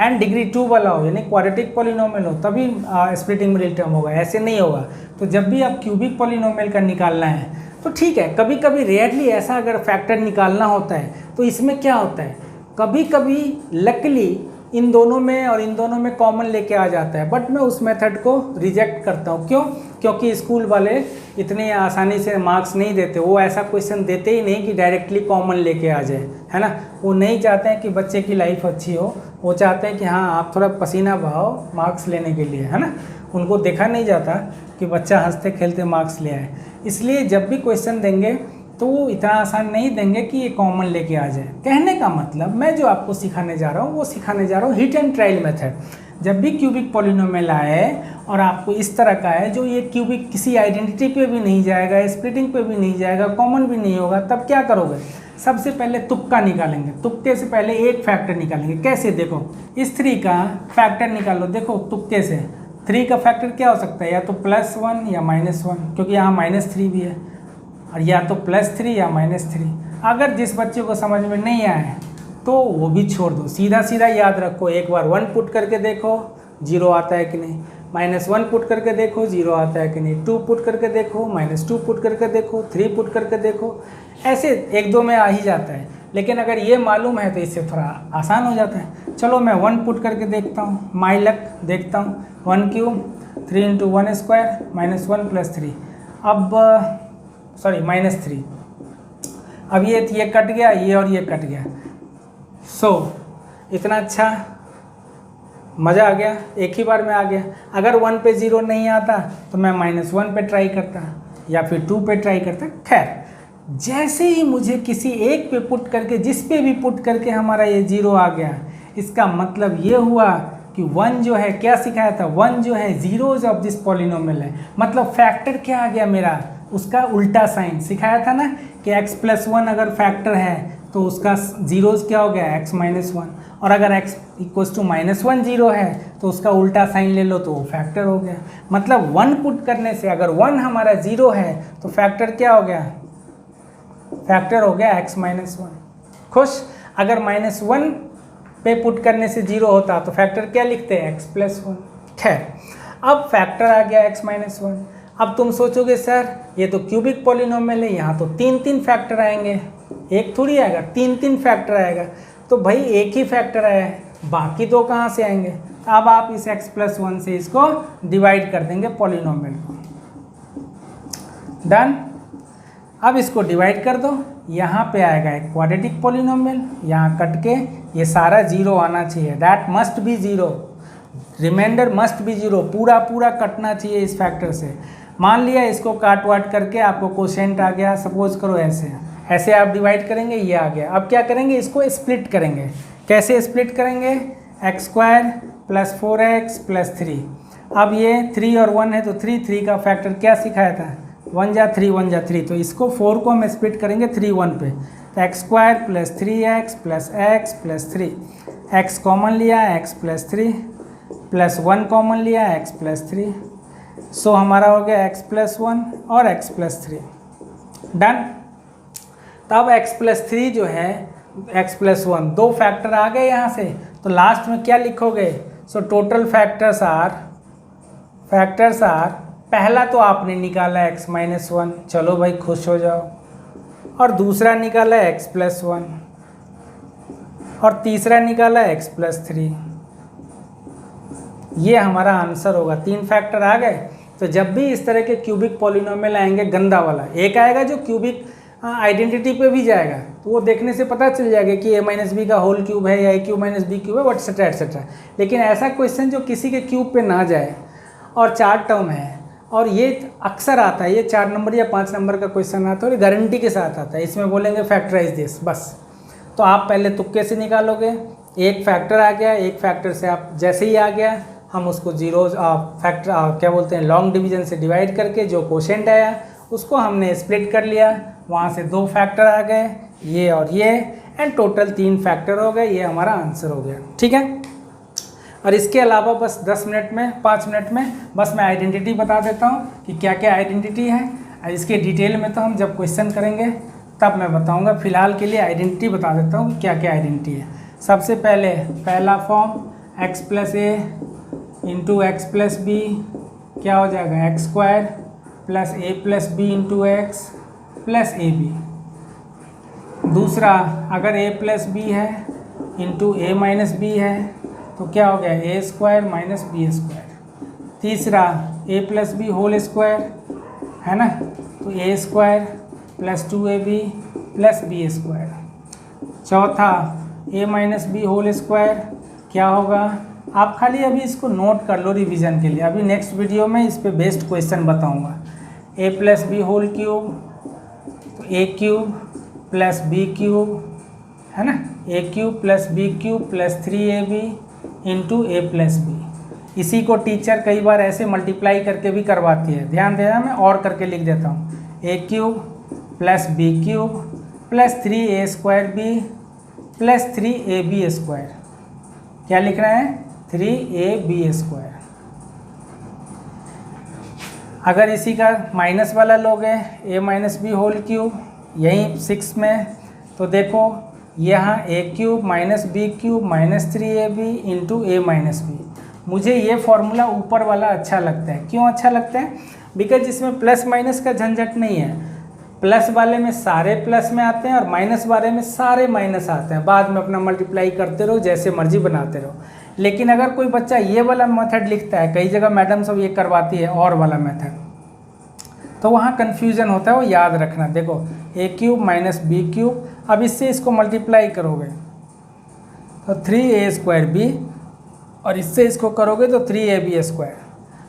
एंड डिग्री 2 वाला हो यानी क्वाड्रेटिक पॉलिनोमियल हो तभी स्प्लिटिंग मिडिल टर्म होगा, ऐसे नहीं होगा। तो जब भी आप क्यूबिक पॉलिनोमियल का निकालना है तो ठीक है, कभी कभी रेयरली ऐसा अगर फैक्टर निकालना होता है तो इसमें क्या होता है, कभी कभी लकली इन दोनों में और इन दोनों में कॉमन लेके आ जाता है, बट मैं उस मेथड को रिजेक्ट करता हूँ। क्यों? क्योंकि स्कूल वाले इतने आसानी से मार्क्स नहीं देते, वो ऐसा क्वेश्चन देते ही नहीं कि डायरेक्टली कॉमन लेके आ जाए, है ना। वो नहीं चाहते हैं कि बच्चे की लाइफ अच्छी हो, वो चाहते हैं कि हाँ आप थोड़ा पसीना बहाओ मार्क्स लेने के लिए, है ना। उनको देखा नहीं जाता कि बच्चा हंसते खेलते मार्क्स ले आए। इसलिए जब भी क्वेश्चन देंगे तो वो इतना आसान नहीं देंगे कि ये कॉमन लेके आ जाए। कहने का मतलब मैं जो आपको सिखाने जा रहा हूँ वो सिखाने जा रहा हूँ हिट एंड ट्रायल मेथड। जब भी क्यूबिक पॉलिनोमियल आए और आपको इस तरह का है जो ये क्यूबिक किसी आइडेंटिटी पे भी नहीं जाएगा, स्प्लिटिंग पे भी नहीं जाएगा, कॉमन भी नहीं होगा, तब क्या करोगे? सबसे पहले तुक्का निकालेंगे। तुक्के से पहले एक फैक्टर निकालेंगे। कैसे? देखो, इस 3 का फैक्टर निकालो। देखो तुक्के से 3 का फैक्टर क्या हो सकता है, या तो +1 या -1, क्योंकि यहाँ -3 भी है, और या तो +3 या -3। अगर जिस बच्चे को समझ में नहीं आए तो वो भी छोड़ दो, सीधा सीधा याद रखो। एक बार 1 पुट करके देखो 0 आता है कि नहीं, -1 पुट करके देखो 0 आता है कि नहीं, 2 पुट करके देखो, -2 पुट करके देखो, 3 पुट करके देखो, ऐसे 1-2 में आ ही जाता है। लेकिन अगर ये मालूम है तो इससे थोड़ा आसान हो जाता है। चलो मैं 1 पुट करके देखता हूँ, माई लक देखता हूँ। 1³ 3 × 1² -1 + 3, अब सॉरी -3। अब ये कट गया, ये और ये कट गया। सो इतना अच्छा, मज़ा आ गया, एक ही बार में आ गया। अगर 1 पे 0 नहीं आता तो मैं -1 पे ट्राई करता या फिर 2 पे ट्राई करता। खैर, जैसे ही मुझे किसी एक पे पुट करके, जिस पे भी पुट करके हमारा ये 0 आ गया, इसका मतलब ये हुआ कि 1 जो है, क्या सिखाया था, 1 जो है जीरोज ऑफ दिस पॉलिनोमियल है। मतलब फैक्टर क्या आ गया मेरा, उसका उल्टा साइन सिखाया था ना कि x + 1 अगर फैक्टर है तो उसका जीरोज क्या हो गया, x - 1, और अगर x = -1 0 है तो उसका उल्टा साइन ले लो तो वो फैक्टर हो गया। मतलब 1 पुट करने से अगर 1 हमारा 0 है तो फैक्टर क्या हो गया, फैक्टर हो गया x - 1। खुश? अगर -1 पे पुट करने से 0 होता तो फैक्टर क्या लिखते हैं, x + 1। खैर, अब फैक्टर आ गया x - 1। अब तुम सोचोगे सर ये तो क्यूबिक पॉलिनोमियल है, यहाँ तो 3 फैक्टर आएंगे, एक थोड़ी आएगा, 3 फैक्टर आएगा। तो भाई एक ही फैक्टर है, बाकी दो कहाँ से आएंगे। अब आप इस x+1 से इसको डिवाइड कर देंगे पॉलिनोमियल को। डन। अब इसको डिवाइड कर दो, यहाँ पे आएगा एक क्वाड्रेटिक पॉलिनोमियल, यहाँ कट के ये सारा जीरो आना चाहिए, that must be zero, remainder must be zero, पूरा पूरा कटना चाहिए इस फैक्टर से। मान लिया इसको काट वाट करके आपको कोशेंट आ गया, सपोज करो ऐसे ऐसे आप डिवाइड करेंगे, ये आ गया। अब क्या करेंगे, इसको स्प्लिट करेंगे। कैसे स्प्लिट करेंगे, x² + 4x + 3। अब ये 3 और 1 है तो 3 का फैक्टर क्या सिखाया था, 1 जा 3 1 जा 3, तो इसको 4 को हम स्प्लिट करेंगे 3 1 पे, तो x² + 3x + x + 3, x common लिया x + 3 + 1 कॉमन लिया x + 3, सो हमारा हो गया x+1 और x + 3। डन। तब x + 3 जो है x+1 दो फैक्टर आ गए यहाँ से, तो लास्ट में क्या लिखोगे, सो टोटल फैक्टर्स आर पहला तो आपने निकाला x-1, चलो भाई खुश हो जाओ, और दूसरा निकाला x+1 और तीसरा निकाला x + 3। ये हमारा आंसर होगा। 3 फैक्टर आ गए। तो जब भी इस तरह के क्यूबिक पॉलिनोमियल आएंगे, गंदा वाला एक आएगा जो क्यूबिक आइडेंटिटी पे भी जाएगा, तो वो देखने से पता चल जाएगा कि a-b का होल क्यूब है या a³ - b³ है, एटसेट्रा एटसेट्रा। लेकिन ऐसा क्वेश्चन जो किसी के क्यूब पे ना जाए और 4 टर्म है, और ये अक्सर आता है, ये 4 नंबर या 5 नंबर का क्वेश्चन आता है और गारंटी के साथ आता है। इसमें बोलेंगे फैक्टराइज दिस, बस। तो आप पहले तुक्के से निकालोगे, एक फैक्टर आ गया, एक फैक्टर से आप जैसे ही आ गया हम उसको जीरो फैक्टर क्या बोलते हैं, लॉन्ग डिवीजन से डिवाइड करके जो कोशेंट आया उसको हमने स्प्लिट कर लिया, वहाँ से 2 फैक्टर आ गए, ये और ये, एंड टोटल 3 फैक्टर हो गए। ये हमारा आंसर हो गया। ठीक है। और इसके अलावा बस 10 मिनट में 5 मिनट में बस मैं आइडेंटिटी बता देता हूँ कि क्या क्या आइडेंटिटी है। इसके डिटेल में तो हम जब क्वेश्चन करेंगे तब मैं बताऊँगा। फिलहाल के लिए आइडेंटिटी बता देता हूँ कि क्या क्या आइडेंटिटी है। सबसे पहले पहला form x + a × x + b क्या हो जाएगा, x² + a + b × x + ab। दूसरा, अगर a + b है × a - b है तो क्या हो गया, a² - b²। तीसरा, a + b होल स्क्वायर है ना, तो a² + 2ab + b²। चौथा, a - b होल स्क्वायर क्या होगा, आप खाली अभी इसको नोट कर लो रिवीजन के लिए। अभी नेक्स्ट वीडियो में इस पे बेस्ड क्वेश्चन बताऊंगा। a + b होल क्यूब, तो a³ + b³ है ना, a³ + b³ + 3ab × a + b। इसी को टीचर कई बार ऐसे मल्टीप्लाई करके भी करवाती है, ध्यान देना, मैं और करके लिख देता हूँ, a³ + b³ + 3a²b + 3ab²। क्या लिख रहे हैं, 3ab²। अगर इसी का माइनस वाला लोगे, a - b होल क्यूब, यहीं 6 में, तो देखो यहाँ a³ - b³ - 3ab × a - b। मुझे ये फॉर्मूला ऊपर वाला अच्छा लगता है। क्यों अच्छा लगता है, बिकॉज इसमें प्लस माइनस का झंझट नहीं है। प्लस वाले में सारे प्लस में आते हैं और माइनस वाले में सारे माइनस आते हैं। बाद में अपना मल्टीप्लाई करते रहो, जैसे मर्जी बनाते रहो। लेकिन अगर कोई बच्चा ये वाला मेथड लिखता है, कई जगह मैडम सब ये करवाती है और वाला मेथड, तो वहाँ कन्फ्यूज़न होता है, वो याद रखना। देखो a³ - b³, अब इससे इसको मल्टीप्लाई करोगे तो 3a²b, और इससे इसको करोगे तो 3ab²।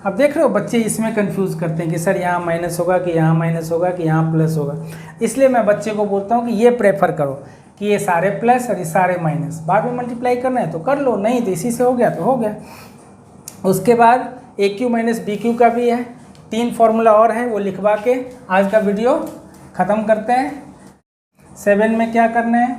अब देख रहे हो बच्चे इसमें कंफ्यूज करते हैं कि सर यहाँ माइनस होगा कि यहाँ माइनस होगा कि यहाँ प्लस होगा। इसलिए मैं बच्चे को बोलता हूँ कि ये प्रेफर करो कि ये सारे प्लस और ये सारे माइनस, बाद में मल्टीप्लाई करना है तो कर लो, नहीं तो इसी से हो गया तो हो गया। उसके बाद a³ - b³ का भी है, 3 फॉर्मूला और है, वो लिखवा के आज का वीडियो ख़त्म करते हैं। 7 में क्या करना है,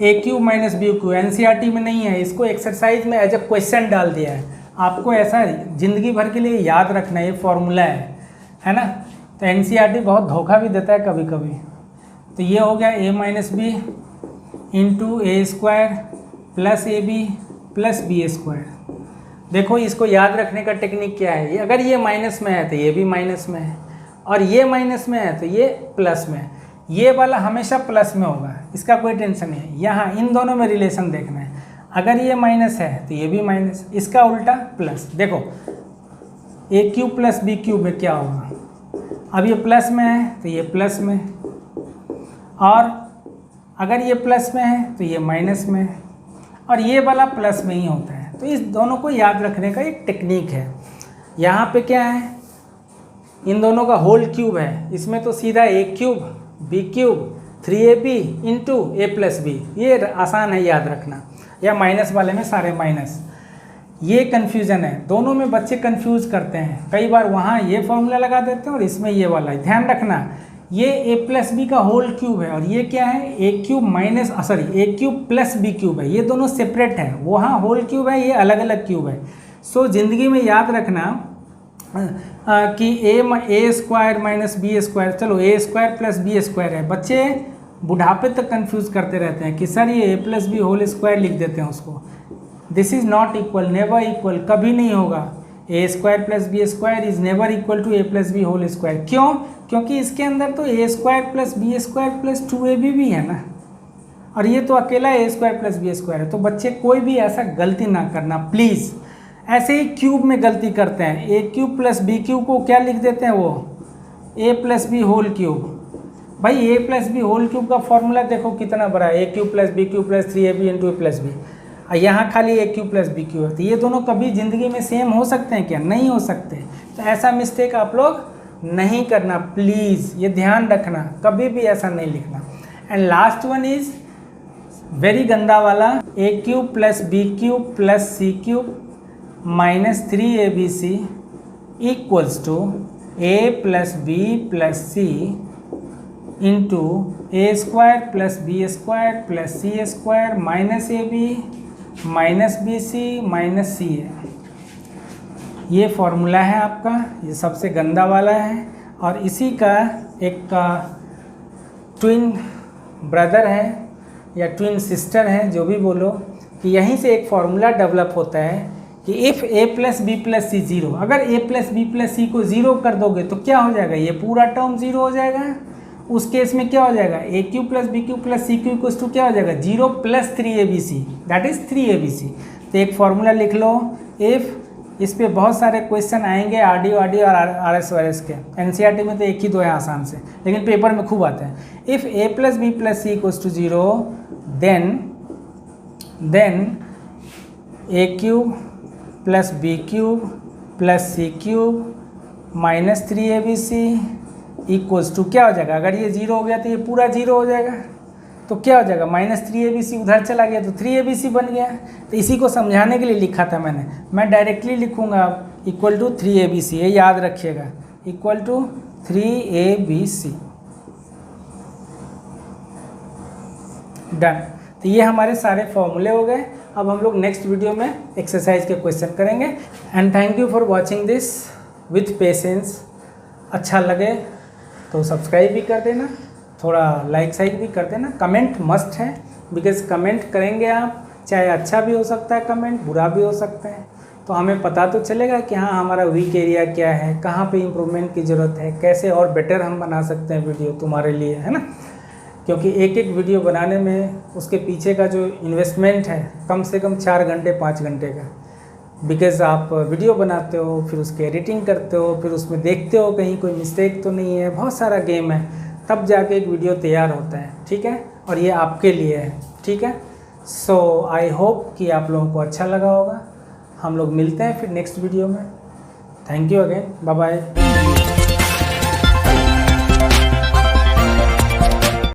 a³ - b³ एनसीईआरटी में नहीं है, इसको एक्सरसाइज में एज ए क्वेश्चन डाल दिया है। आपको ऐसा ज़िंदगी भर के लिए याद रखना है, ये फॉर्मूला है ना। तो एनसीईआरटी बहुत धोखा भी देता है कभी कभी। तो ये हो गया a - b × a² + ab + b²। देखो इसको याद रखने का टेक्निक क्या है, अगर ये माइनस में है तो ये भी माइनस में है, और ये माइनस में है तो ये प्लस में है। ये वाला हमेशा प्लस में होगा, इसका कोई टेंशन नहीं है। यहाँ इन दोनों में रिलेशन देखना है, अगर ये माइनस है तो ये भी माइनस, इसका उल्टा प्लस। देखो ए क्यूब प्लस बी क्यूब में क्या होगा, अब ये प्लस में है तो ये प्लस में, और अगर ये प्लस में है तो ये माइनस में, और ये वाला प्लस में ही होता है। तो इस दोनों को याद रखने का एक टेक्निक है। यहाँ पे क्या है, इन दोनों का होल क्यूब है, इसमें तो सीधा a cube b cube 3ab into a plus b, ये आसान है याद रखना, या माइनस वाले में सारे माइनस। ये कन्फ्यूज़न है, दोनों में बच्चे कन्फ्यूज़ करते हैं, कई बार वहाँ ये फॉर्मूला लगा देते हैं और इसमें ये वाला। ध्यान रखना ये ए प्लस बी का होल क्यूब है, और ये क्या है a cube minus A cube plus b cube है, ये दोनों सेपरेट है, वहाँ होल क्यूब है, ये अलग अलग क्यूब है। सो ज़िंदगी में याद रखना कि ए स्क्वायर माइनस बी स्क्वायर, चलो ए स्क्वायर प्लस बी स्क्वायर है। बच्चे बुढ़ापे तक कंफ्यूज करते रहते हैं कि सर ये a plus b whole square लिख देते हैं उसको। This is not equal, never equal, कभी नहीं होगा। A square plus b square is never equal to a plus b whole square. क्यों? क्योंकि इसके अंदर तो a square plus b square plus 2ab भी है ना, और ये तो अकेला a square plus b square है। तो बच्चे कोई भी ऐसा गलती ना करना प्लीज़। ऐसे ही क्यूब में गलती करते हैं, a cube plus b cube को क्या लिख देते हैं वो a plus b whole cube. भाई a plus b whole cube का फॉर्मूला देखो कितना बड़ा है, a cube plus b cube plus 3ab into a plus b, यहाँ खाली a cube plus b cube है। तो ये दोनों कभी ज़िंदगी में सेम हो सकते हैं क्या? नहीं हो सकते। तो ऐसा मिस्टेक आप लोग नहीं करना प्लीज़, ये ध्यान रखना, कभी भी ऐसा नहीं लिखना। And last one is very गंदा वाला, a cube plus b cube plus c cube minus 3abc equals to a plus b plus c into a square plus b square plus c square minus a b minus b c minus c a. ये formula है आपका, ये सबसे गंदा वाला है। और इसी का एक ट्विन ब्रदर है या ट्विन सिस्टर है, जो भी बोलो, कि यहीं से एक फॉर्मूला डेवलप होता है कि if a plus b plus c zero, अगर a plus b plus c को ज़ीरो कर दोगे तो क्या हो जाएगा, ये पूरा टर्म ज़ीरो हो जाएगा। उस केस में क्या हो जाएगा, a cube plus b cube plus c cube equals to क्या हो जाएगा, 0 plus 3abc, that is 3abc। तो एक फॉर्मूला लिख लो इफ़, इस पे बहुत सारे क्वेश्चन आएंगे आरडी और आरएस के, एनसीईआरटी में तो एक ही दो है आसान से, लेकिन पेपर में खूब आते हैं। If a plus b plus c equals to 0 then a cube plus b cube plus c cube minus 3abc equals to क्या हो जाएगा, अगर ये 0 हो गया तो ये पूरा 0 हो जाएगा, तो क्या हो जाएगा माइनस 3abc उधर चला गया तो 3abc बन गया। तो इसी को समझाने के लिए लिखा था मैंने, मैं डायरेक्टली लिखूंगा इक्वल टू 3abc, ये याद रखिएगा, इक्वल टू 3abc, डन। तो ये हमारे सारे फॉर्मूले हो गए। अब हम लोग नेक्स्ट वीडियो में एक्सरसाइज के क्वेश्चन करेंगे। And thank you for watching this with patience. अच्छा लगे तो सब्सक्राइब भी कर देना, थोड़ा लाइक साइक भी कर देना। कमेंट मस्ट है, बिकॉज कमेंट करेंगे आप, चाहे अच्छा भी हो सकता है कमेंट, बुरा भी हो सकता है, तो हमें पता तो चलेगा कि हाँ हमारा वीक एरिया क्या है, कहाँ पे इम्प्रूवमेंट की ज़रूरत है, कैसे और बेटर हम बना सकते हैं वीडियो तुम्हारे लिए, है ना। क्योंकि एक एक वीडियो बनाने में उसके पीछे का जो इन्वेस्टमेंट है कम से कम 4 घंटे 5 घंटे का, बिकॉज़ आप वीडियो बनाते हो, फिर उसकी एडिटिंग करते हो, फिर उसमें देखते हो कहीं कोई मिस्टेक तो नहीं है, बहुत सारा गेम है, तब जाके एक वीडियो तैयार होता है, ठीक है। और ये आपके लिए है, ठीक है। सो आई होप कि आप लोगों को अच्छा लगा होगा। हम लोग मिलते हैं फिर नेक्स्ट वीडियो में। Thank you again, bye bye.